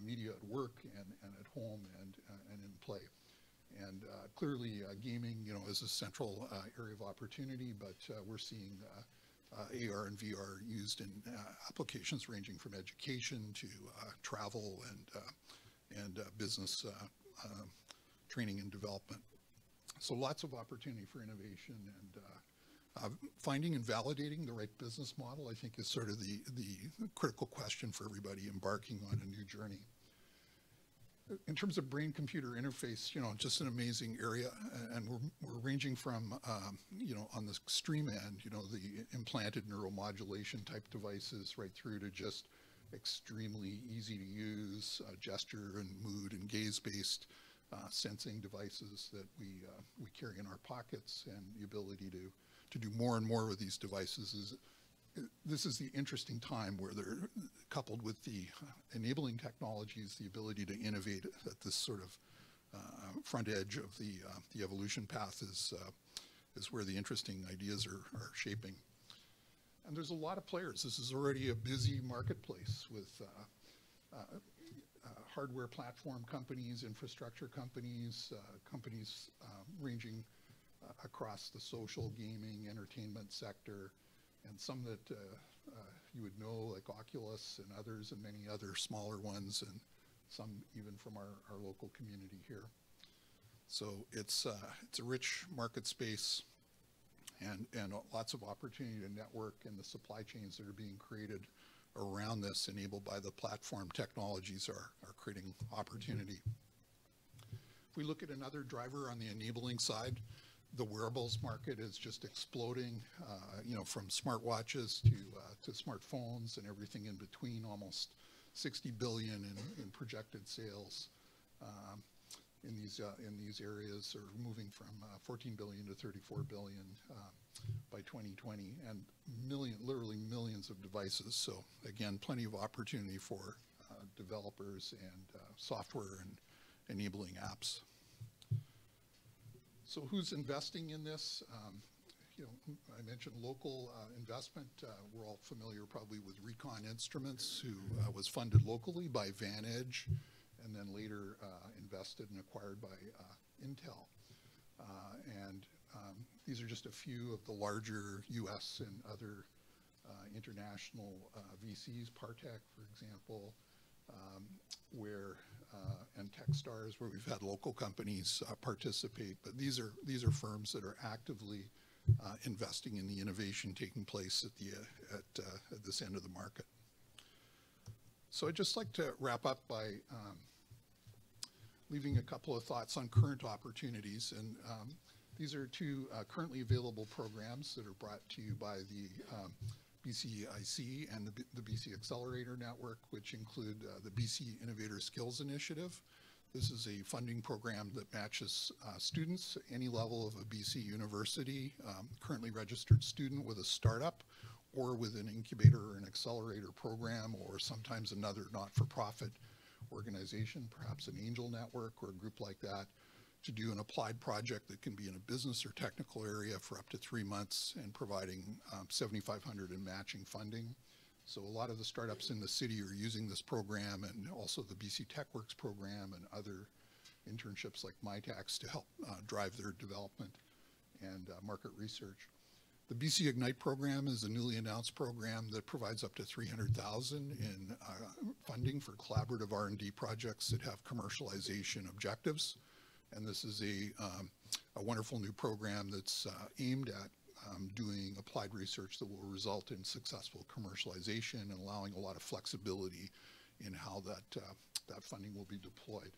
media at work and at home and in play. And clearly gaming, is a central area of opportunity, but we're seeing AR and VR used in applications ranging from education to travel and business training and development. So lots of opportunity for innovation, and finding and validating the right business model, I think, is sort of the critical question for everybody embarking on a new journey. In terms of brain-computer interface, just an amazing area, and we're ranging from, on the extreme end, the implanted neuromodulation type devices right through to just extremely easy to use gesture and mood and gaze-based sensing devices that we carry in our pockets, and the ability to do more and more with these devices this is the interesting time where they're coupled with the enabling technologies, the ability to innovate at this sort of front edge of the evolution path is where the interesting ideas are shaping. And there's a lot of players. This is already a busy marketplace with hardware platform companies, infrastructure companies, companies ranging across the social, gaming, entertainment sector, and some that you would know, like Oculus and others, and many other smaller ones, and some even from our local community here. So it's a rich market space, and lots of opportunity to network, and the supply chains that are being created around this, enabled by the platform technologies, are creating opportunity. If we look at another driver on the enabling side, the wearables market is just exploding, from smartwatches to smartphones and everything in between. Almost 60 billion in projected sales in these areas, are moving from 14 billion to 34 billion by 2020, and literally millions of devices. So again, plenty of opportunity for developers and software and enabling apps. So who's investing in this? I mentioned local investment. We're all familiar probably with Recon Instruments, who was funded locally by VanEdge, and then later invested and acquired by Intel. And these are just a few of the larger US and other international VCs, Partech, for example, and Techstars, where we've had local companies participate. But these are firms that are actively investing in the innovation taking place at this end of the market. So I'd just like to wrap up by leaving a couple of thoughts on current opportunities. And these are two currently available programs that are brought to you by the BCIC and the BC Accelerator Network, which include the BC Innovator Skills Initiative. This is a funding program that matches students at any level of a BC university, currently registered student with a startup, or with an incubator or an accelerator program, or sometimes another not-for-profit organization, perhaps an angel network or a group like that, to do an applied project that can be in a business or technical area for up to 3 months, and providing $7,500 in matching funding. So a lot of the startups in the city are using this program, and also the BC TechWorks program and other internships like MyTax to help drive their development and market research. The BC Ignite program is a newly announced program that provides up to $300,000 in funding for collaborative R&D projects that have commercialization objectives. And this is a wonderful new program that's aimed at doing applied research that will result in successful commercialization, and allowing a lot of flexibility in how that funding will be deployed.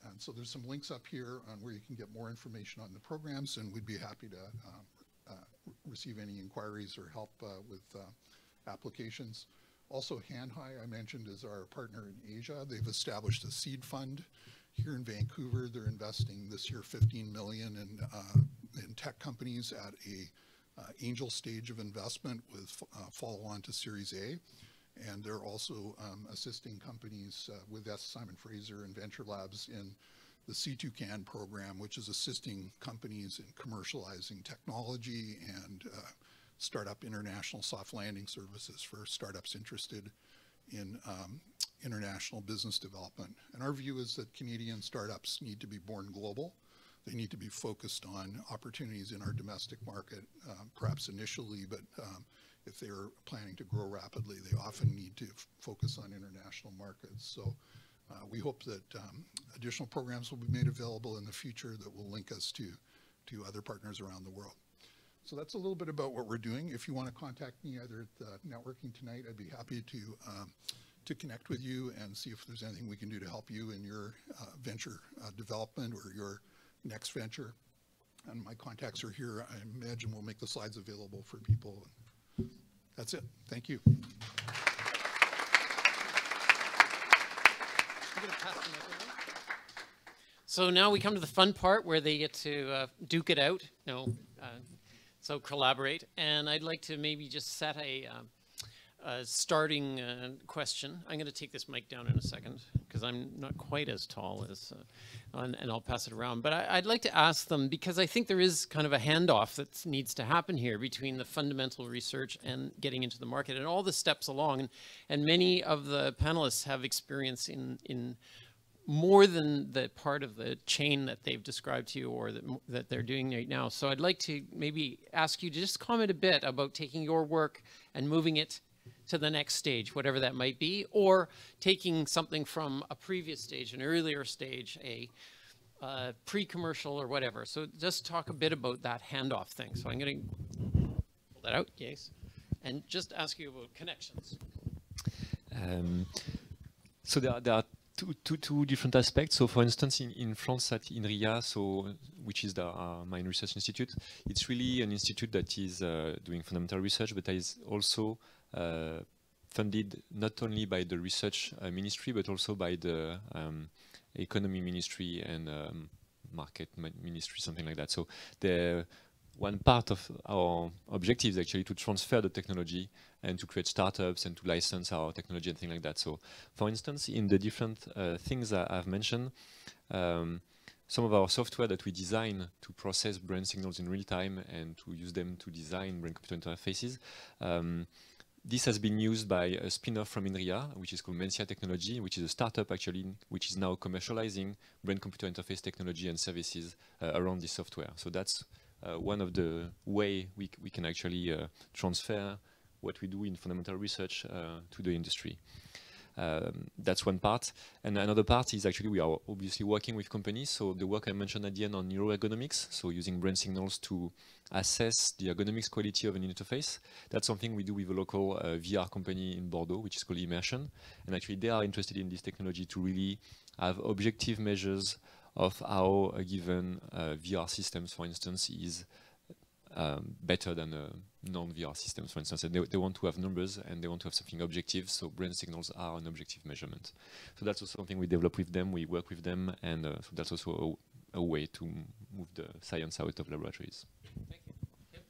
And so there's some links up here on where you can get more information on the programs, and we'd be happy to receive any inquiries or help with applications. Also, Hanhai, I mentioned, is our partner in Asia. They've established a seed fund here in Vancouver. They're investing this year $15 million in tech companies at a angel stage of investment with follow-on to Series A. And they're also assisting companies with Simon Fraser and VentureLabs in the C2CAN program, which is assisting companies in commercializing technology and startup international soft landing services for startups interested in international business development. And our view is that Canadian startups need to be born global. They need to be focused on opportunities in our domestic market, perhaps initially, but if they're planning to grow rapidly, they often need to focus on international markets. So we hope that additional programs will be made available in the future that will link us to other partners around the world. So that's a little bit about what we're doing. If you want to contact me either at the networking tonight, I'd be happy to connect with you and see if there's anything we can do to help you in your venture development or your next venture. And my contacts are here. I imagine we'll make the slides available for people. That's it. Thank you. So now we come to the fun part where they get to duke it out. So collaborate. And I'd like to maybe just set a starting question. I'm going to take this mic down in a second because I'm not quite as tall as, and I'll pass it around. But I'd like to ask them, because I think there is kind of a handoff that needs to happen here between the fundamental research and getting into the market and all the steps along. And many of the panelists have experience in more than the part of the chain that they've described to you or that they're doing right now. So I'd like to maybe ask you to just comment a bit about taking your work and moving it to the next stage, whatever that might be, or taking something from a previous stage, an earlier stage, a pre-commercial or whatever. So just talk a bit about that handoff thing. So I'm going to pull that out, yes, and just ask you about connections. So there are two different aspects. So for instance, in France at INRIA, which is the Mine Research Institute, it's really an institute that is doing fundamental research, but is also funded not only by the research ministry, but also by the economy ministry and market ministry, something like that. So one part of our objective is actually to transfer the technology and to create startups and to license our technology and things like that. So for instance, in the different things I've mentioned, some of our software that we design to process brain signals in real time and to use them to design brain-computer interfaces, this has been used by a spin-off from INRIA, which is called Mencia Technology, which is a startup actually, which is now commercializing brain-computer interface technology and services around this software. So that's one of the way we can actually transfer what we do in fundamental research to the industry. That's one part. And another part is actually we are obviously working with companies. So the work I mentioned at the end on neuroergonomics, so using brain signals to assess the ergonomics quality of an interface. That's something we do with a local VR company in Bordeaux, which is called Immersion. And actually they are interested in this technology to really have objective measures of how a given VR systems, for instance, is better than non-VR systems, for instance. And they want to have numbers and they want to have something objective, so brain signals are an objective measurement. So that's also something we develop with them, we work with them, and so that's also a way to move the science out of laboratories. Thank you. Yep.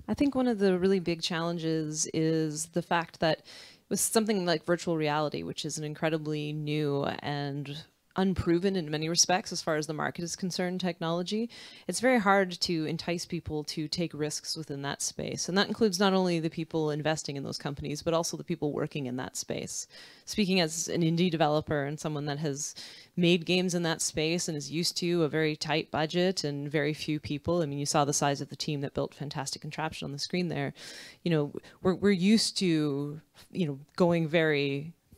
I think one of the really big challenges is the fact that with something like virtual reality, which is an incredibly new and unproven in many respects as far as the market is concerned technology, it's very hard to entice people to take risks within that space. And that includes not only the people investing in those companies, but also the people working in that space. Speaking as an indie developer and someone that has made games in that space and is used to a very tight budget and very few people. I mean, you saw the size of the team that built Fantastic Contraption on the screen there. You know, we're used to, you know,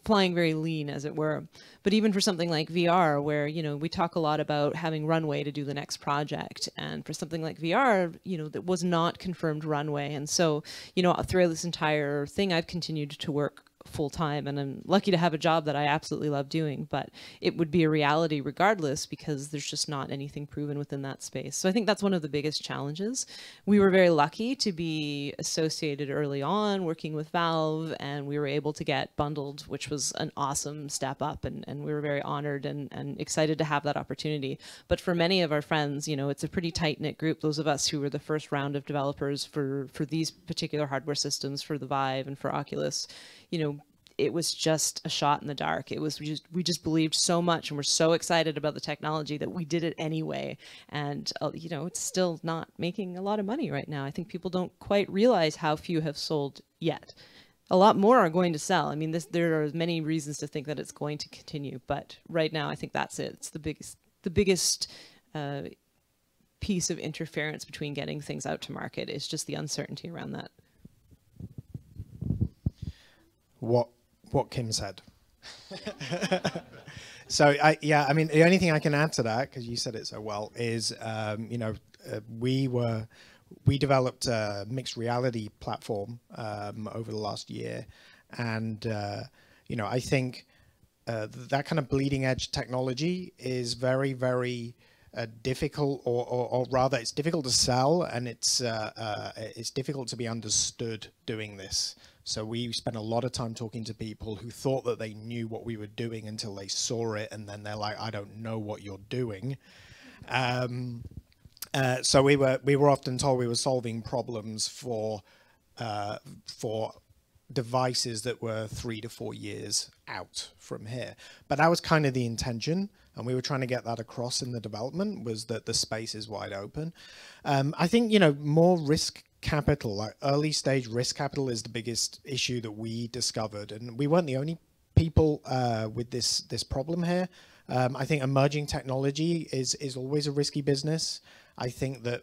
flying very lean, as it were. But even for something like VR, where, you know, we talk a lot about having runway to do the next project. And for something like VR, you know, that was not confirmed runway. And so, you know, throughout this entire thing, I've continued to work full time, and I'm lucky to have a job that I absolutely love doing, but it would be a reality regardless because there's just not anything proven within that space. So I think that's one of the biggest challenges. We were very lucky to be associated early on working with Valve, and we were able to get bundled, which was an awesome step up, and we were very honored and excited to have that opportunity. But for many of our friends, you know, it's a pretty tight-knit group. Those of us who were the first round of developers for these particular hardware systems, for the Vive and for Oculus, you know, it was just a shot in the dark. It was we just believed so much and we're so excited about the technology that we did it anyway. And you know, it's still not making a lot of money right now. I think people don't quite realize how few have sold yet. A lot more are going to sell. I mean, there are many reasons to think that it's going to continue, but right now I think that's it. It's the biggest piece of interference between getting things out to market is just the uncertainty around that. What Kim said. So yeah, I mean, the only thing I can add to that, because you said it so well, is you know, we developed a mixed reality platform over the last year, and you know, I think that kind of bleeding edge technology is very, very difficult, or rather, it's difficult to sell, and it's difficult to be understood doing this. So we spent a lot of time talking to people who thought that they knew what we were doing until they saw it, and then they're like, "I don't know what you're doing." So we were often told we were solving problems for devices that were 3 to 4 years out from here. But that was kind of the intention, and we were trying to get that across in the development, was that the space is wide open. I think, you know, more risk capital, like early stage risk capital, is the biggest issue that we discovered, and we weren't the only people with this problem here. I think emerging technology is always a risky business. I think that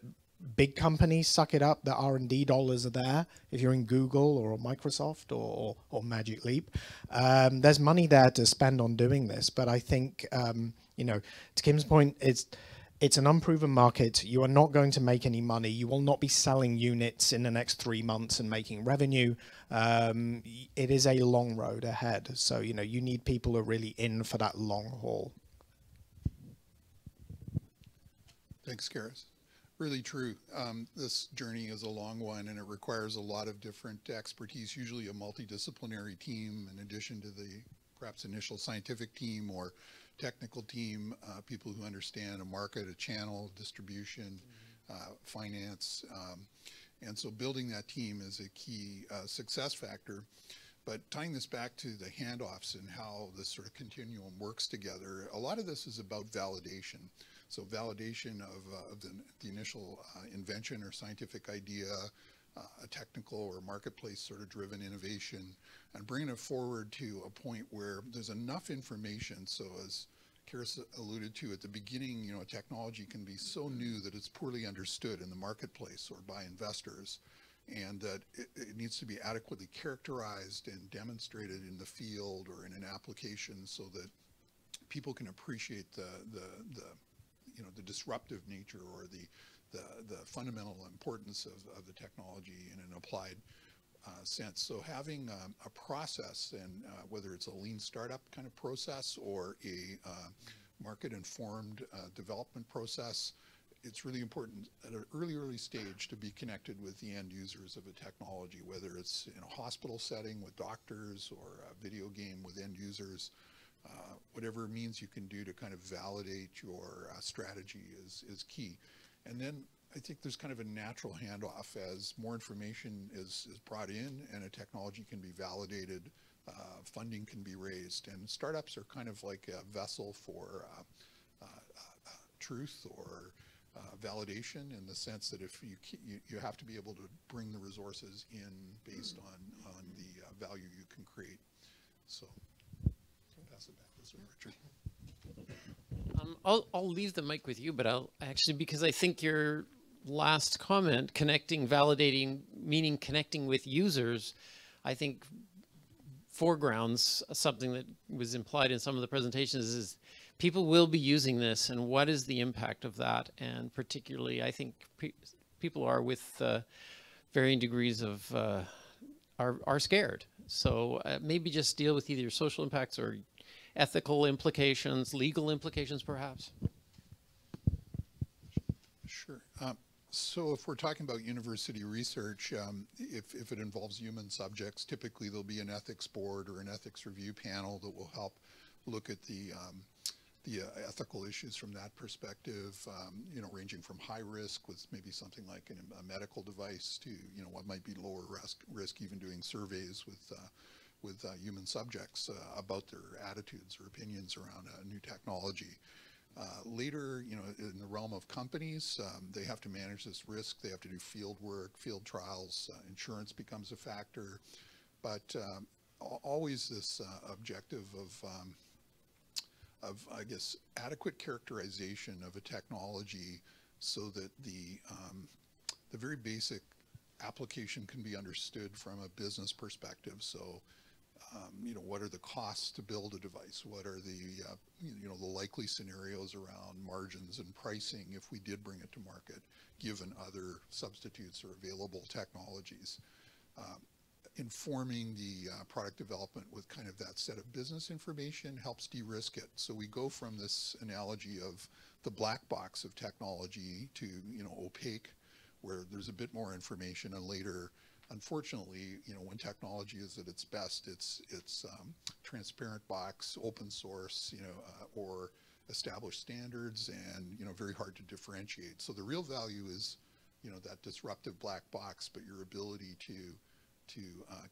big companies suck it up. The R&D dollars are there. If you're in Google or Microsoft or Magic Leap, there's money there to spend on doing this. But I think, you know, to Kim's point, it's an unproven market. You are not going to make any money. You will not be selling units in the next 3 months and making revenue. It is a long road ahead. So, you know, you need people who are really in for that long haul. Thanks, Kharis. Really true. This journey is a long one, and it requires a lot of different expertise, usually a multidisciplinary team, in addition to the perhaps initial scientific team or technical team, people who understand a market, a channel, distribution, finance. And so building that team is a key success factor. But tying this back to the handoffs and how this sort of continuum works together, a lot of this is about validation. So validation of the initial invention or scientific idea, a technical or marketplace sort of driven innovation, and bringing it forward to a point where there's enough information. So as Kharis alluded to at the beginning, you know, technology can be so new that it's poorly understood in the marketplace or by investors, and that it needs to be adequately characterized and demonstrated in the field or in an application so that people can appreciate the you know, the disruptive nature or the fundamental importance of the technology in an applied sense. So having a process, and whether it's a lean startup kind of process or a market-informed development process, it's really important at an early stage to be connected with the end users of a technology, whether it's in a hospital setting with doctors or a video game with end users. Whatever means you can do to kind of validate your strategy is key. And then I think there's kind of a natural handoff as more information is brought in and a technology can be validated, funding can be raised, and startups are kind of like a vessel for truth or validation, in the sense that if you have to be able to bring the resources in based on the value you can create. So pass it back to Richard. I'll leave the mic with you, but I'll actually, because I think your last comment, connecting, validating, meaning connecting with users, I think foregrounds something that was implied in some of the presentations, is people will be using this, and what is the impact of that? And particularly, I think people are with varying degrees of are scared. So maybe just deal with either social impacts or ethical implications, legal implications perhaps. Sure. So if we're talking about university research, if it involves human subjects, typically there'll be an ethics board or an ethics review panel that will help look at the ethical issues from that perspective, you know, ranging from high risk with maybe something like a medical device to, you know, what might be lower risk, even doing surveys with human subjects about their attitudes or opinions around new technology. Later, you know, in the realm of companies, they have to manage this risk. They have to do field work, field trials. Insurance becomes a factor, but always this objective of, I guess, adequate characterization of a technology so that the very basic application can be understood from a business perspective. So, you know, what are the costs to build a device? What are the, you know, the likely scenarios around margins and pricing if we did bring it to market, given other substitutes or available technologies? Informing the product development with kind of that set of business information helps de-risk it. So we go from this analogy of the black box of technology to, you know, opaque, where there's a bit more information, and later, unfortunately, you know, when technology is at its best, it's transparent box, open source, you know, or established standards, and, you know, very hard to differentiate. So the real value is, you know, that disruptive black box, but your ability to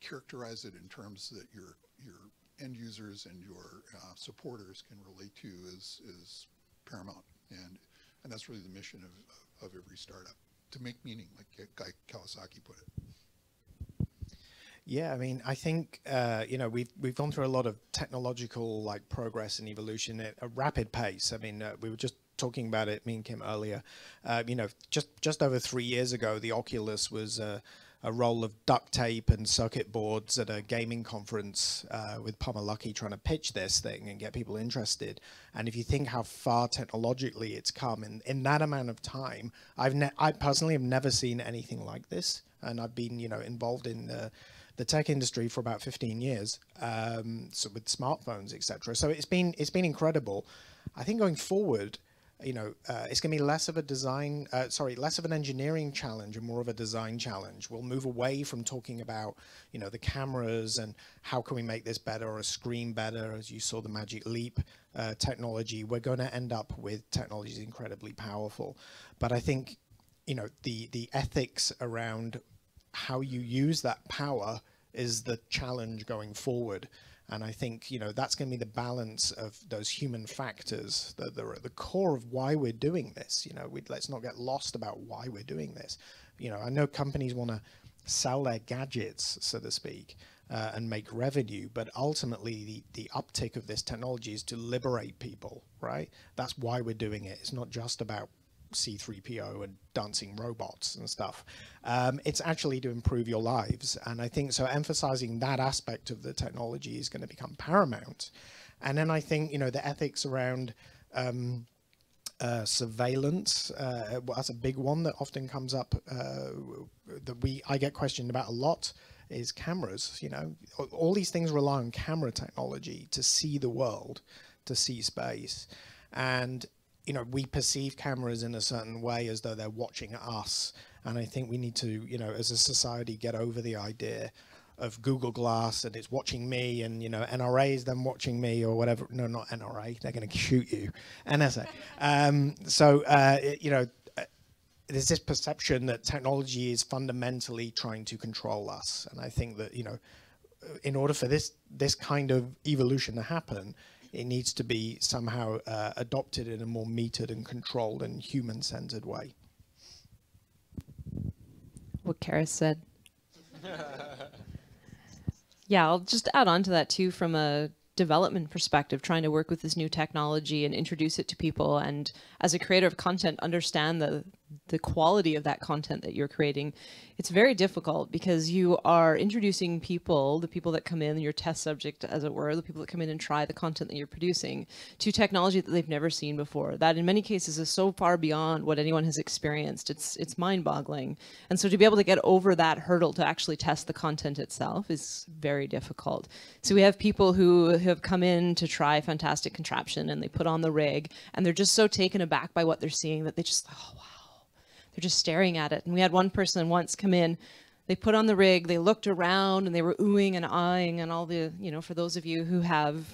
characterize it in terms that your end users and your supporters can relate to is paramount, and that's really the mission of every startup, to make meaning, like Guy Kawasaki put it. Yeah, I mean, I think you know, we've gone through a lot of technological like progress and evolution at a rapid pace. I mean, we were just talking about it, me and Kim earlier. You know, just over 3 years ago, the Oculus was a roll of duct tape and circuit boards at a gaming conference with Palmer Luckey trying to pitch this thing and get people interested. And if you think how far technologically it's come in that amount of time, I personally have never seen anything like this. And I've been, you know, involved in the tech industry for about 15 years, so with smartphones, etc. So it's been incredible. I think going forward, you know, it's going to be less of an engineering challenge and more of a design challenge. We'll move away from talking about, you know, the cameras and how can we make this better or a screen better, as you saw the Magic Leap technology. We're going to end up with technologies incredibly powerful. But I think, you know, the ethics around how you use that power is the challenge going forward. And I think, you know, that's going to be the balance of those human factors that are at the core of why we're doing this. You know, let's not get lost about why we're doing this. You know, I know companies want to sell their gadgets, so to speak, and make revenue, but ultimately the uptick of this technology is to liberate people, right? That's why we're doing it. It's not just about C3PO and dancing robots and stuff. It's actually to improve your lives. And I think so emphasizing that aspect of the technology is going to become paramount. And then I think, you know, the ethics around surveillance, that's a big one that often comes up, that I get questioned about a lot, is cameras. You know, all these things rely on camera technology to see the world, to see space. And you know, we perceive cameras in a certain way as though they're watching us. And I think we need to, you know, as a society, get over the idea of Google Glass and it's watching me, and, you know, NRA is then watching me or whatever. No, not NRA. They're going to shoot you. NSA. You know, there's this perception that technology is fundamentally trying to control us. And I think that, you know, in order for this kind of evolution to happen, it needs to be somehow adopted in a more metered and controlled and human-centered way. What Kharis said. Yeah, I'll just add on to that too, from a development perspective, trying to work with this new technology and introduce it to people, and as a creator of content, understand the quality of that content that you're creating, it's very difficult because you are introducing people, the people that come in, your test subject, as it were, the people that come in and try the content that you're producing, to technology that they've never seen before. That in many cases is so far beyond what anyone has experienced. It's mind-boggling. And so to be able to get over that hurdle to actually test the content itself is very difficult. So we have people who have come in to try fantastic contraption, and they put on the rig, and they're just so taken aback by what they're seeing that they just, oh wow. They're just staring at it. And we had one person once come in, they put on the rig, they looked around, and they were oohing and eyeing, and all the, you know, for those of you who have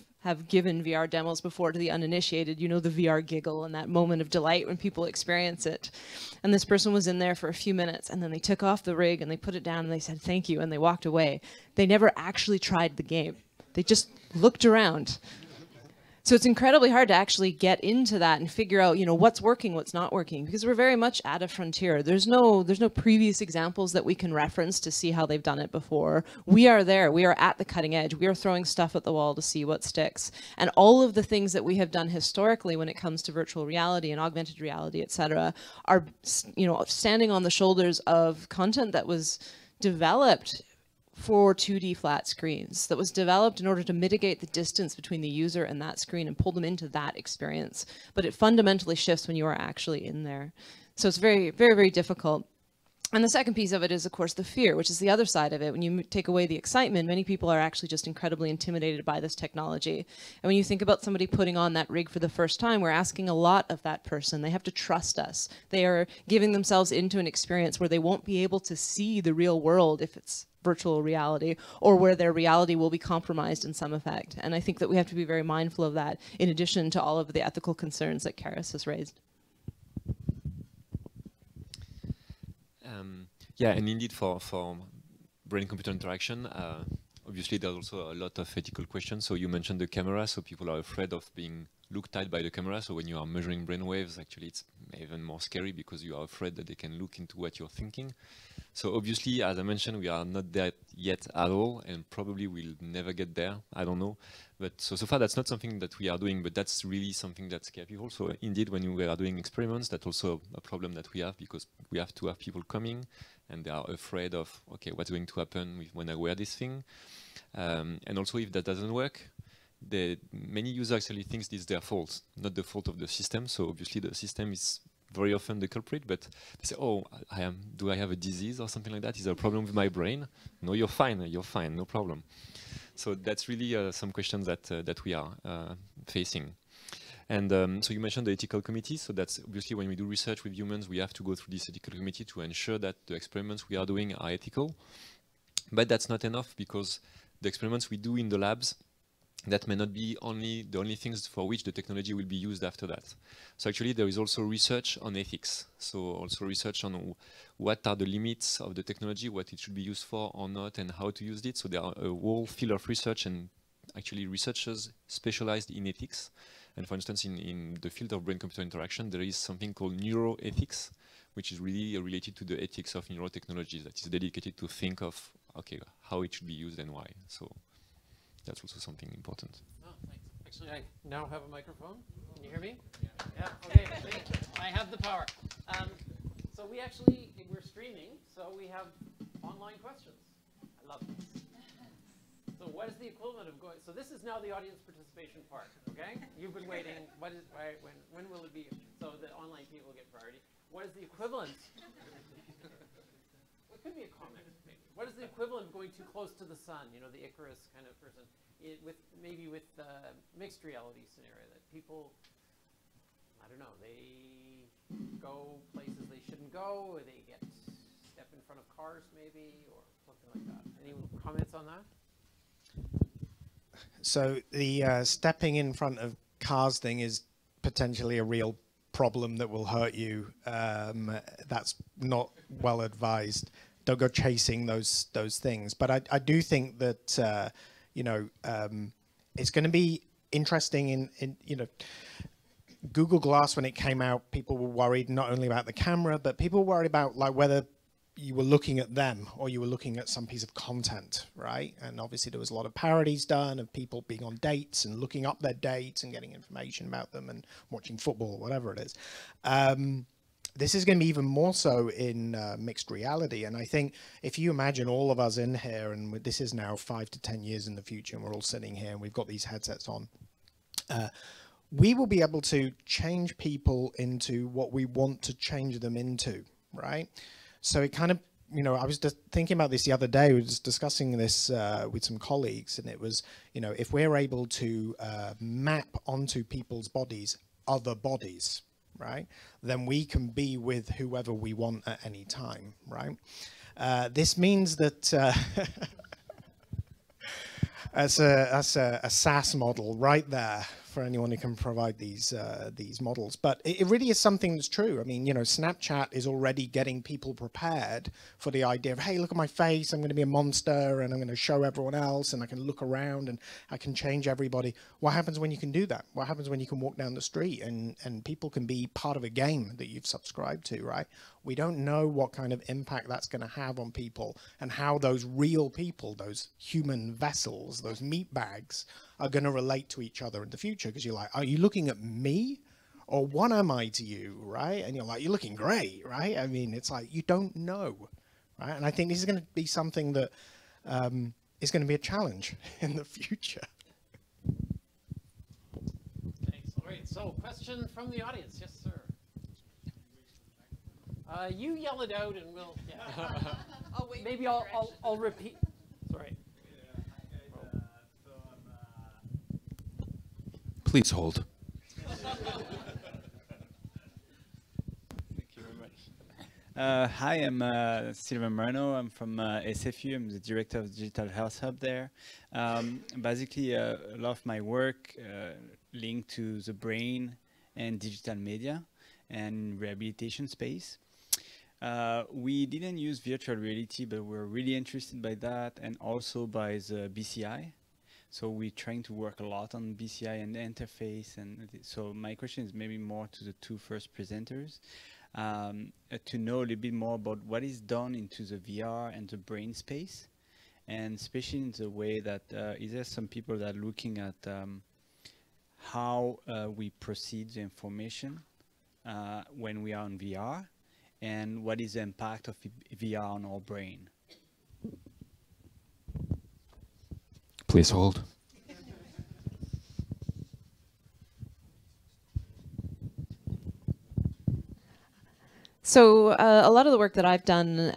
given VR demos before to the uninitiated, you know the VR giggle and that moment of delight when people experience it. And this person was in there for a few minutes, and then they took off the rig and they put it down and they said thank you, and they walked away. They never actually tried the game. They just looked around. So it's incredibly hard to actually get into that and figure out, you know, what's working, what's not working, because we're very much at a frontier. There's no previous examples that we can reference to see how they've done it before. We are there. We are at the cutting edge. We are throwing stuff at the wall to see what sticks. And all of the things that we have done historically when it comes to virtual reality and augmented reality, et cetera, are, you know, standing on the shoulders of content that was developed for 2D flat screens, that was developed in order to mitigate the distance between the user and that screen and pull them into that experience. But it fundamentally shifts when you are actually in there. So it's very, very, very difficult. And the second piece of it is, of course, the fear, which is the other side of it. When you take away the excitement, many people are actually just incredibly intimidated by this technology. And when you think about somebody putting on that rig for the first time, we're asking a lot of that person. They have to trust us. They are giving themselves into an experience where they won't be able to see the real world if it's virtual reality, or where their reality will be compromised in some effect. And I think that we have to be very mindful of that, in addition to all of the ethical concerns that Kharis has raised. Yeah, and indeed for brain-computer interaction, obviously there's also a lot of ethical questions. So you mentioned the camera, so people are afraid of being looked at by the camera. So when you are measuring brain waves, actually it's even more scary because you are afraid that they can look into what you're thinking. So obviously, as I mentioned, we are not there yet at all, and probably we'll never get there. I don't know. But so far, that's not something that we are doing, but that's really something that scares people. So indeed, when we are doing experiments, that's also a problem that we have, because we have to have people coming, and they are afraid of, okay, what's going to happen when I wear this thing? And also, if that doesn't work, many users actually think this is their fault, not the fault of the system. So obviously, the system is very often the culprit, but they say, oh, do I have a disease or something like that? Is there a problem with my brain? No, you're fine, no problem. So that's really some questions that we are facing. And so you mentioned the ethical committee. So that's obviously when we do research with humans, we have to go through this ethical committee to ensure that the experiments we are doing are ethical. But that's not enough, because the experiments we do in the labs, that may not be the only things for which the technology will be used after that. So actually there is also research on ethics. So also research on what are the limits of the technology, what it should be used for or not, and how to use it. So there are a whole field of research, and actually researchers specialized in ethics. And for instance, in the field of brain-computer interaction, there is something called neuroethics, which is really related to the ethics of neurotechnologies, that is dedicated to think of, okay, how it should be used and why. So that's also something important. Oh, thanks. Actually, I now have a microphone. Can you hear me? Yeah. Okay. I have the power. So we're streaming, so we have online questions. I love this. So what is the equivalent of going? So this is now the audience participation part. Okay. You've been waiting. When will it be? So the online people get priority. What is the equivalent? What could be a comment? What is the equivalent of going too close to the sun? You know, the Icarus kind of person, with mixed reality scenario, that people, I don't know, they go places they shouldn't go, or they step in front of cars maybe, or something like that. Any comments on that? So the stepping in front of cars thing is potentially a real problem that will hurt you. That's not well advised. Don't go chasing those things. But I do think that it's going to be interesting in Google Glass, when it came out, people were worried not only about the camera, but people were worried about like whether you were looking at them or you were looking at some piece of content, right? And obviously there was a lot of parodies done of people being on dates and looking up their dates and getting information about them and watching football, whatever it is. this is going to be even more so in mixed reality. And I think if you imagine all of us in here, and this is now 5 to 10 years in the future, and we're all sitting here and we've got these headsets on, we will be able to change people into what we want to change them into, right? So it kind of, you know, I was just thinking about this the other day. We was discussing this with some colleagues, and it was, you know, if we're able to map onto people's bodies other bodies, right, then we can be with whoever we want at any time, right? This means that that's a SaaS model right there for anyone who can provide these models. But it really is something that's true. I mean, you know, Snapchat is already getting people prepared for the idea of, hey, look at my face, I'm going to be a monster, and I'm going to show everyone else, and I can look around, and I can change everybody. What happens when you can do that? What happens when you can walk down the street and people can be part of a game that you've subscribed to, right? We don't know what kind of impact that's going to have on people, and how those real people, those human vessels, those meat bags, are going to relate to each other in the future. Because you're like, are you looking at me, or what am I to you, right? And you're like, you're looking great, right? I mean, it's like, you don't know, right? And I think this is going to be something that is going to be a challenge in the future. Thanks. All right, so question from the audience. Yes, sir. You yell it out and we'll, yeah. Maybe I'll repeat. Sorry. Please hold. Thank you very much. Hi, I'm Sylvain Moreno. I'm from SFU. I'm the director of the Digital Health Hub there. Basically, a lot of my work linked to the brain and digital media and rehabilitation space. We didn't use virtual reality, but we're really interested by that, and also by the BCI. So we're trying to work a lot on BCI and the interface. And so my question is maybe more to the two first presenters, to know a little bit more about what is done into the VR and the brain space, and especially in the way that is there some people that are looking at how we proceed the information when we are on VR, and what is the impact of VR on our brain? Please hold. So a lot of the work that I've done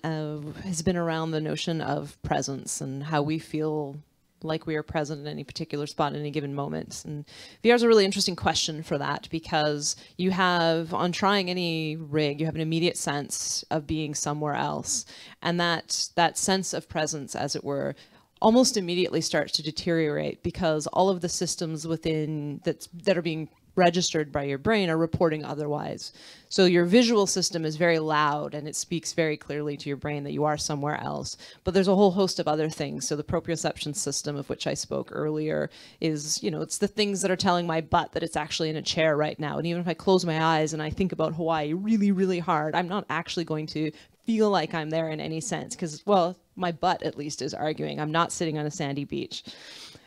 has been around the notion of presence and how we feel like we are present in any particular spot at any given moment. And VR is a really interesting question for that, because you have, on trying any rig, you have an immediate sense of being somewhere else. And that sense of presence, as it were, almost immediately starts to deteriorate, because all of the systems within that are being registered by your brain are reporting otherwise. So your visual system is very loud, and it speaks very clearly to your brain that you are somewhere else. But there's a whole host of other things. So the proprioception system, of which I spoke earlier, is, you know, it's the things that are telling my butt that it's actually in a chair right now. And even if I close my eyes and I think about Hawaii really, really hard, I'm not actually going to feel like I'm there in any sense, because, well, my butt at least is arguing. I'm not sitting on a sandy beach.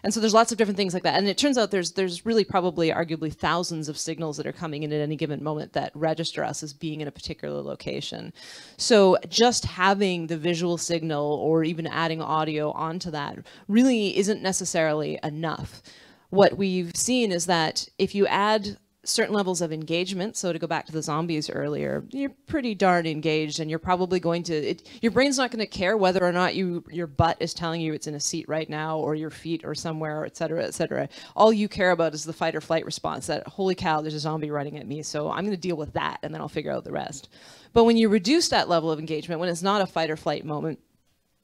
And so there's lots of different things like that. And it turns out there's really probably arguably thousands of signals that are coming in at any given moment that register us as being in a particular location. So just having the visual signal or even adding audio onto that really isn't necessarily enough. What we've seen is that if you add certain levels of engagement, so to go back to the zombies earlier, you're pretty darn engaged, and you're probably going to, your brain's not going to care whether or not your butt is telling you it's in a seat right now, or your feet or somewhere, et cetera, et cetera. All you care about is the fight or flight response, that, holy cow, there's a zombie running at me, so I'm going to deal with that, and then I'll figure out the rest. But when you reduce that level of engagement, when it's not a fight or flight moment,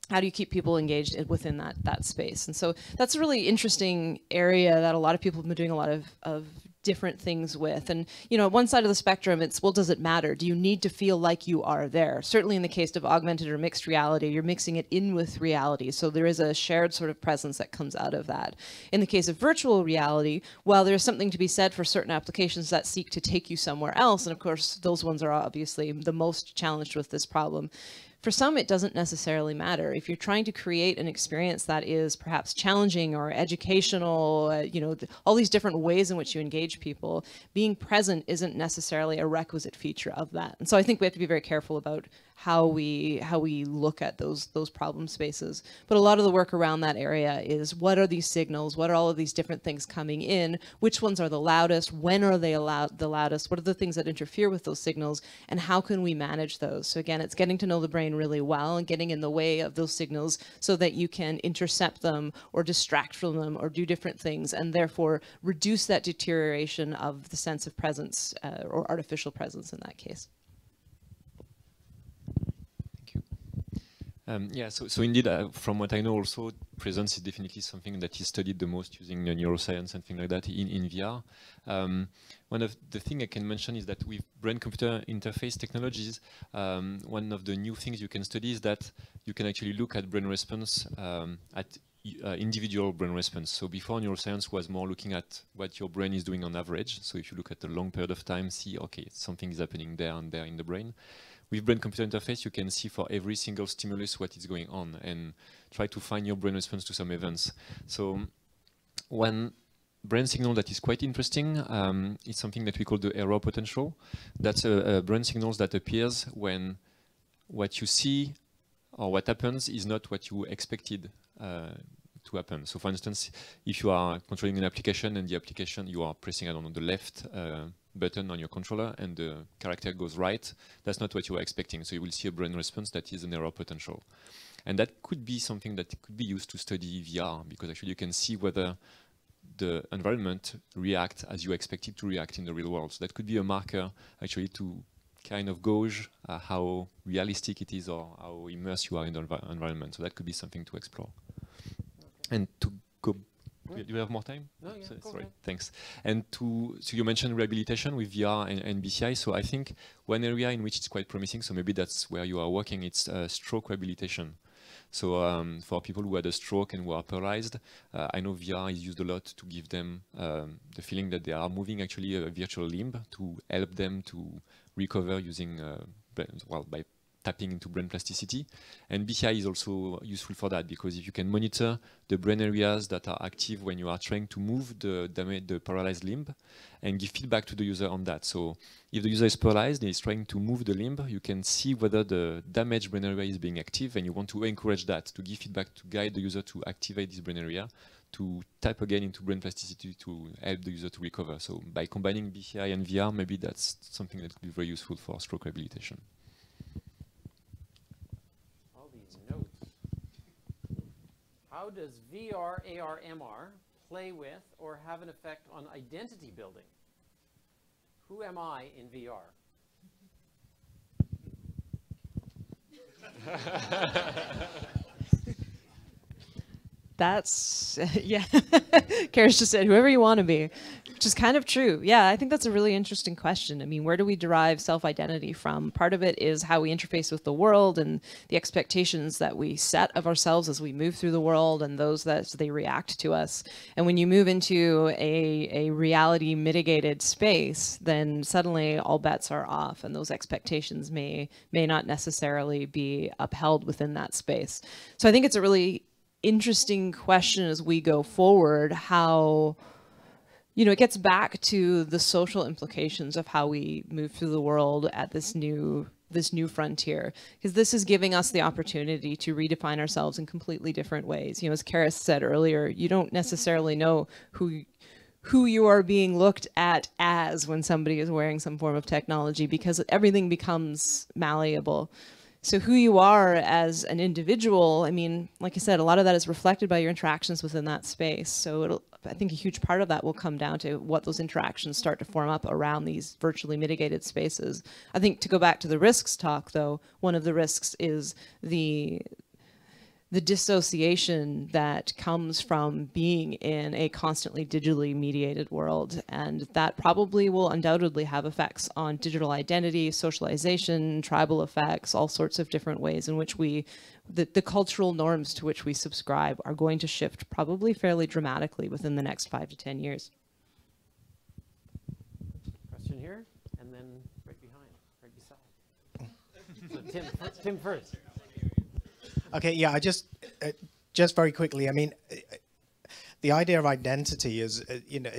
how do you keep people engaged within that space? And so that's a really interesting area that a lot of people have been doing a lot of different things with. And, you know, one side of the spectrum, it's, well, does it matter? Do you need to feel like you are there? Certainly in the case of augmented or mixed reality, you're mixing it in with reality. So there is a shared sort of presence that comes out of that. In the case of virtual reality, while there's something to be said for certain applications that seek to take you somewhere else, and of course, those ones are obviously the most challenged with this problem, For some, it doesn't necessarily matter. If you're trying to create an experience that is perhaps challenging or educational, all these different ways in which you engage people, being present isn't necessarily a requisite feature of that. And so I think we have to be very careful about how we look at those problem spaces. But a lot of the work around that area is, what are these signals? What are all of these different things coming in? Which ones are the loudest? When are they the loudest? What are the things that interfere with those signals? And how can we manage those? So again, it's getting to know the brain really well and getting in the way of those signals so that you can intercept them or distract from them or do different things, and therefore reduce that deterioration of the sense of presence or artificial presence in that case. Yeah, so indeed, from what I know also, presence is definitely something that is studied the most using neuroscience and things like that in VR. One of the things I can mention is that with brain-computer interface technologies, one of the new things you can study is that you can actually look at brain response at individual brain response. So before, neuroscience was more looking at what your brain is doing on average. So if you look at a long period of time, see, okay, something is happening there and there in the brain. With brain-computer interface, you can see for every single stimulus what is going on and try to find your brain response to some events. So one brain signal that is quite interesting is something that we call the error potential. That's a brain signal that appears when what you see or what happens is not what you expected to happen. So for instance, if you are controlling an application and the application, you are pressing, I don't know, the left button on your controller and the character goes right, that's not what you are expecting. So you will see a brain response that is an error potential. And that could be something that could be used to study VR, because actually you can see whether the environment reacts as you expect it to react in the real world. So that could be a marker actually to kind of gauge how realistic it is or how immersed you are in the environment. So that could be something to explore. Okay. And to go, do you have more time? No, yeah, sorry, thanks. And so you mentioned rehabilitation with VR and BCI. So I think one area in which it's quite promising, so maybe that's where you are working, it's stroke rehabilitation. So for people who had a stroke and who are paralyzed, I know VR is used a lot to give them the feeling that they are moving actually a virtual limb to help them to recover using, by tapping into brain plasticity. And BCI is also useful for that, because if you can monitor the brain areas that are active when you are trying to move the paralyzed limb and give feedback to the user on that. So if the user is paralyzed and is trying to move the limb, you can see whether the damaged brain area is being active, and you want to encourage that, to give feedback to guide the user to activate this brain area, to tap again into brain plasticity to help the user to recover. So by combining BCI and VR, maybe that's something that could be very useful for stroke rehabilitation. How does VR, AR, MR play with or have an effect on identity building? Who am I in VR? That's, yeah, Kharis just said, whoever you want to be, which is kind of true. Yeah, I think that's a really interesting question. I mean, where do we derive self-identity from? Part of it is how we interface with the world and the expectations that we set of ourselves as we move through the world, and those that they react to us. And when you move into a reality mitigated space, then suddenly all bets are off, and those expectations may not necessarily be upheld within that space. So I think it's a really interesting question as we go forward, how, it gets back to the social implications of how we move through the world at this new frontier, because this is giving us the opportunity to redefine ourselves in completely different ways. As Kharis said earlier, you don't necessarily know who you are being looked at as when somebody is wearing some form of technology, because everything becomes malleable. So who you are as an individual, I mean, like I said, a lot of that is reflected by your interactions within that space. So I think a huge part of that will come down to what those interactions start to form up around these virtually mitigated spaces. I think, to go back to the risks talk, though, one of the risks is the dissociation that comes from being in a constantly digitally mediated world. And that probably will undoubtedly have effects on digital identity, socialization, tribal effects, all sorts of different ways in which the cultural norms to which we subscribe are going to shift probably fairly dramatically within the next 5 to 10 years. Question here, and then right behind, right beside. So Tim first. Okay, yeah, I just very quickly, I mean, the idea of identity is, you know,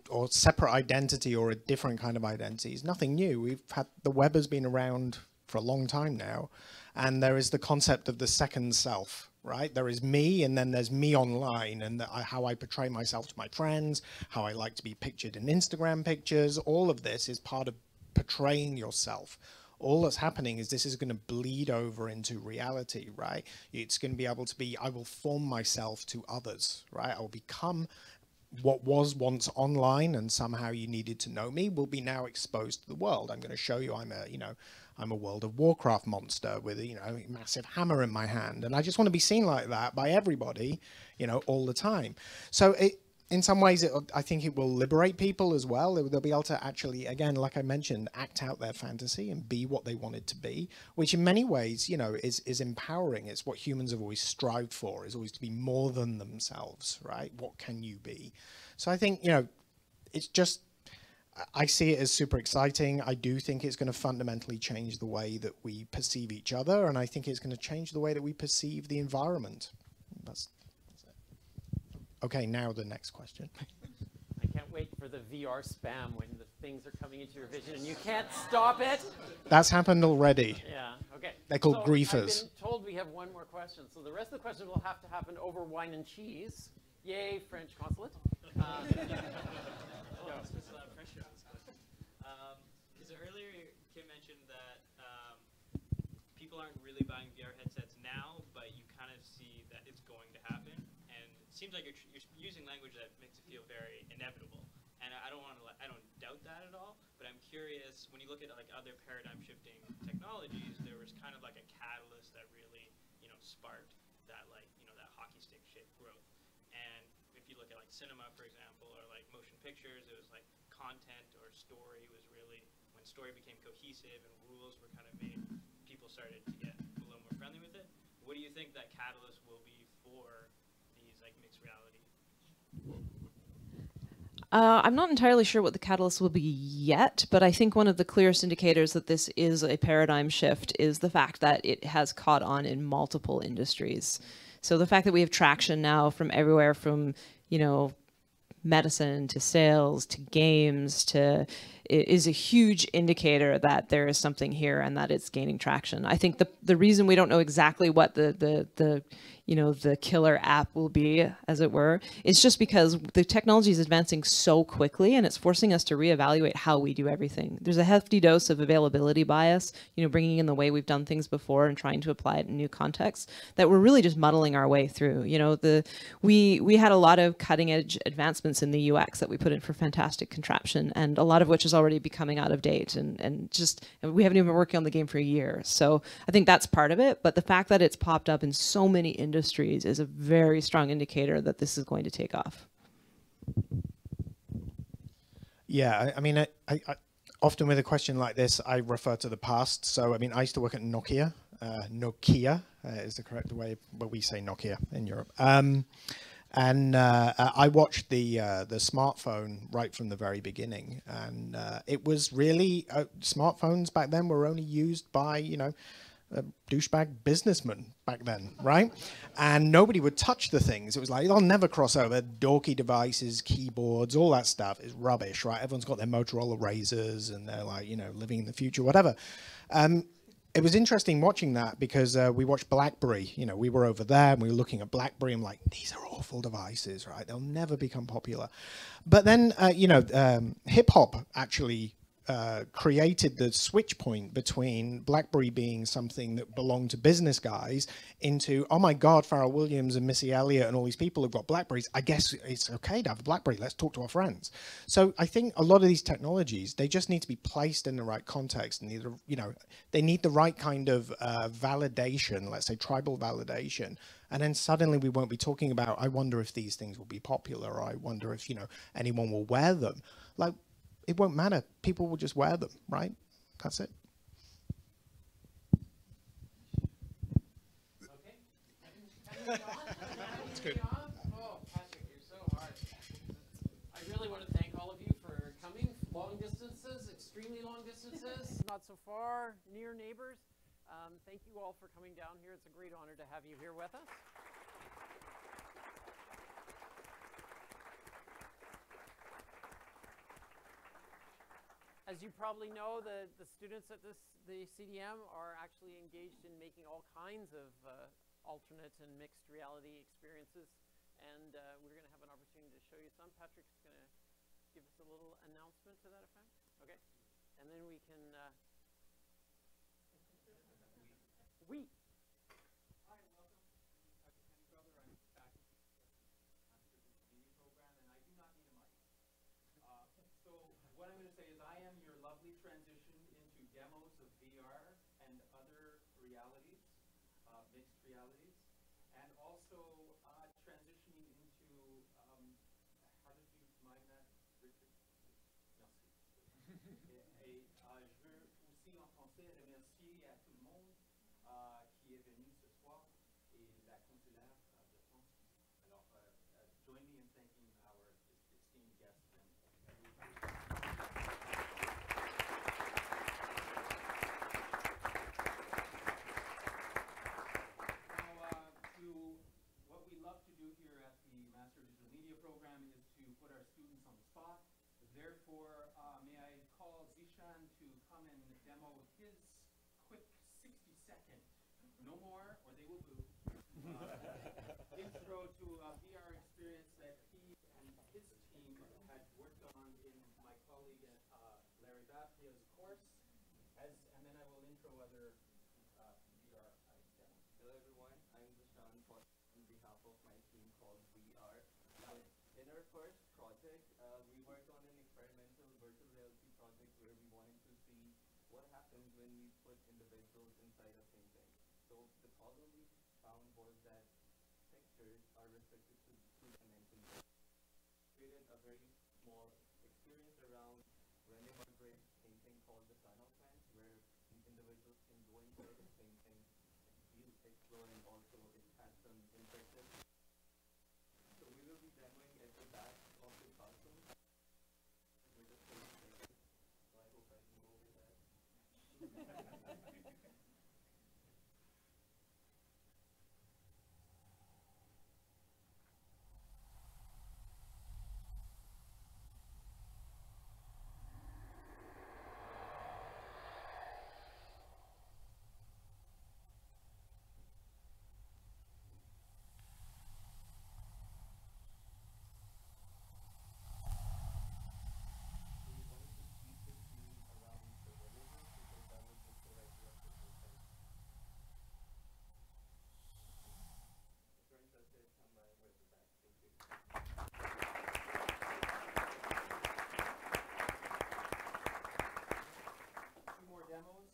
or separate identity or a different kind of identity is nothing new. The web has been around for a long time now, and there is the concept of the second self, right? There is me, and then there's me online, and how I portray myself to my friends, how I like to be pictured in Instagram pictures. All of this is part of portraying yourself. All that's happening is this is going to bleed over into reality, right? It's going to be able to be, I will form myself to others, right? I will become what was once online, and somehow you needed to know me, will be now exposed to the world. I'm going to show you I'm a World of Warcraft monster with a, a massive hammer in my hand. And I just want to be seen like that by everybody, all the time. So in some ways, I think it will liberate people as well. They'll be able to actually, again, like I mentioned, act out their fantasy and be what they wanted to be, which in many ways, is empowering. It's what humans have always strived for, is always to be more than themselves, right? What can you be? So I think, it's just, I see it as super exciting. I do think it's going to fundamentally change the way that we perceive each other, and I think it's going to change the way that we perceive the environment. That's it. Okay, now the next question. I can't wait for the VR spam when the things are coming into your vision and you can't stop it. That's happened already. Yeah, okay. They're called griefers. I've been told we have one more question, so the rest of the questions will have to happen over wine and cheese. Yay, French consulate. Because earlier Kim mentioned that people aren't really buying VR headsets now, but you kind of see that it's going to happen, and it seems like you're using language that makes it feel very inevitable. And I don't doubt that at all, but I'm curious, when you look at like other paradigm shifting technologies, there was kind of like a catalyst that really sparked that that hockey stick shaped growth. And if you look at like cinema, for example, or like motion pictures, it was like content or story was really, when story became cohesive and rules were kind of made, people started to get a little more friendly with it. What do you think that catalyst will be for these like mixed reality? I'm not entirely sure what the catalyst will be yet, but I think one of the clearest indicators that this is a paradigm shift is the fact that it has caught on in multiple industries. So the fact that we have traction now from everywhere from, medicine to sales to games to is a huge indicator that there is something here and that it's gaining traction. I think the reason we don't know exactly what the killer app will be, as it were, is just because the technology is advancing so quickly and it's forcing us to reevaluate how we do everything. There's a hefty dose of availability bias, bringing in the way we've done things before and trying to apply it in new contexts that we're really just muddling our way through. We had a lot of cutting edge advancements in the UX that we put in for fantastic contraption, and a lot of which is already becoming out of date, and we haven't even been working on the game for a year. So I think that's part of it, but the fact that it's popped up in so many industries is a very strong indicator that this is going to take off. Yeah, I mean, I often with a question like this, I refer to the past. So, I mean, I used to work at Nokia. Nokia is the correct way, but we say Nokia in Europe. And I watched the smartphone right from the very beginning, and it was really smartphones back then were only used by douchebag businessmen back then, right? And nobody would touch the things. It was like, they'll never cross over. Dorky devices, keyboards, all that stuff is rubbish, right? Everyone's got their Motorola Razors and they're like, living in the future, whatever. It was interesting watching that because we watched BlackBerry. We were over there and we were looking at BlackBerry. I'm like, these are awful devices, right? They'll never become popular. But then, hip hop actually created the switch point between BlackBerry being something that belonged to business guys into, oh my God, Pharrell Williams and Missy Elliott and all these people have got BlackBerries. I guess it's okay to have a BlackBerry. Let's talk to our friends. So I think a lot of these technologies, they just need to be placed in the right context, and either, they need the right kind of validation, let's say tribal validation. And then suddenly we won't be talking about, I wonder if these things will be popular, or I wonder if, anyone will wear them. Like, it won't matter. People will just wear them, right? That's it. Okay. That's good. Oh, Patrick, you're so hard. I really want to thank all of you for coming. Long distances, extremely long distances, not so far, near neighbors. Thank you all for coming down here. It's a great honor to have you here with us. As you probably know, the students at the CDM are actually engaged in making all kinds of alternate and mixed reality experiences. And we're going to have an opportunity to show you some. Patrick's going to give us a little announcement to that effect. Okay. And then we can... We. Hi, welcome. I'm Kenny Brother. I'm faculty master media program, and I do not need a mic. So what I'm going to say is I am your lovely transition into demos of VR and other realities, mixed realities, and also transitioning into, how did you mind that, Richard? Merci. Je veux aussi en français remercier à tout le monde qui est venu ce soir et la consulaire de France. Alors, join me in thanking our esteemed guests and everybody. What we love to do here at the Master Digital Media program is to put our students on the spot. Therefore, may I call Zishan to come and demo his quick 60-second, no more or they will boo, intro to a VR experience that he and his team had worked on in my colleague Larry Bafia's course, and then I will intro other VR demos. Hello everyone, I'm Zishan on behalf of my team called VR. In our first project, we worked on an experimental virtual reality project where we wanted to see what happens when we put individuals inside a painting. So the problem we found was that textures are restricted to 2 dimensions. We created a very small experience around running a great painting called the Sun of Man, where individuals can go inside the painting, explore, and also it has some interactive. So we will be demoing at the back of the classroom with a space. So I hope I can go with that. Demos.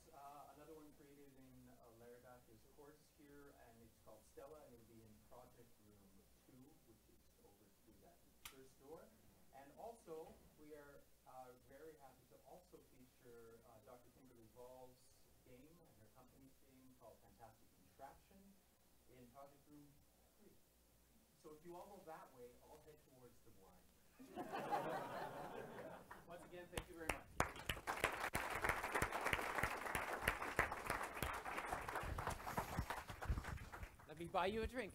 Another one created in Larry Bafia's course here, and it's called Stella, and it'll be in Project Room 2, which is over to that first door. And also, we are very happy to also feature Dr. Kimberley VOLL's game and her company's game called Fantastic Contraption in Project Room 3. So if you all go that way, I'll head towards the blind. Once again, thank you very much. Let me buy you a drink.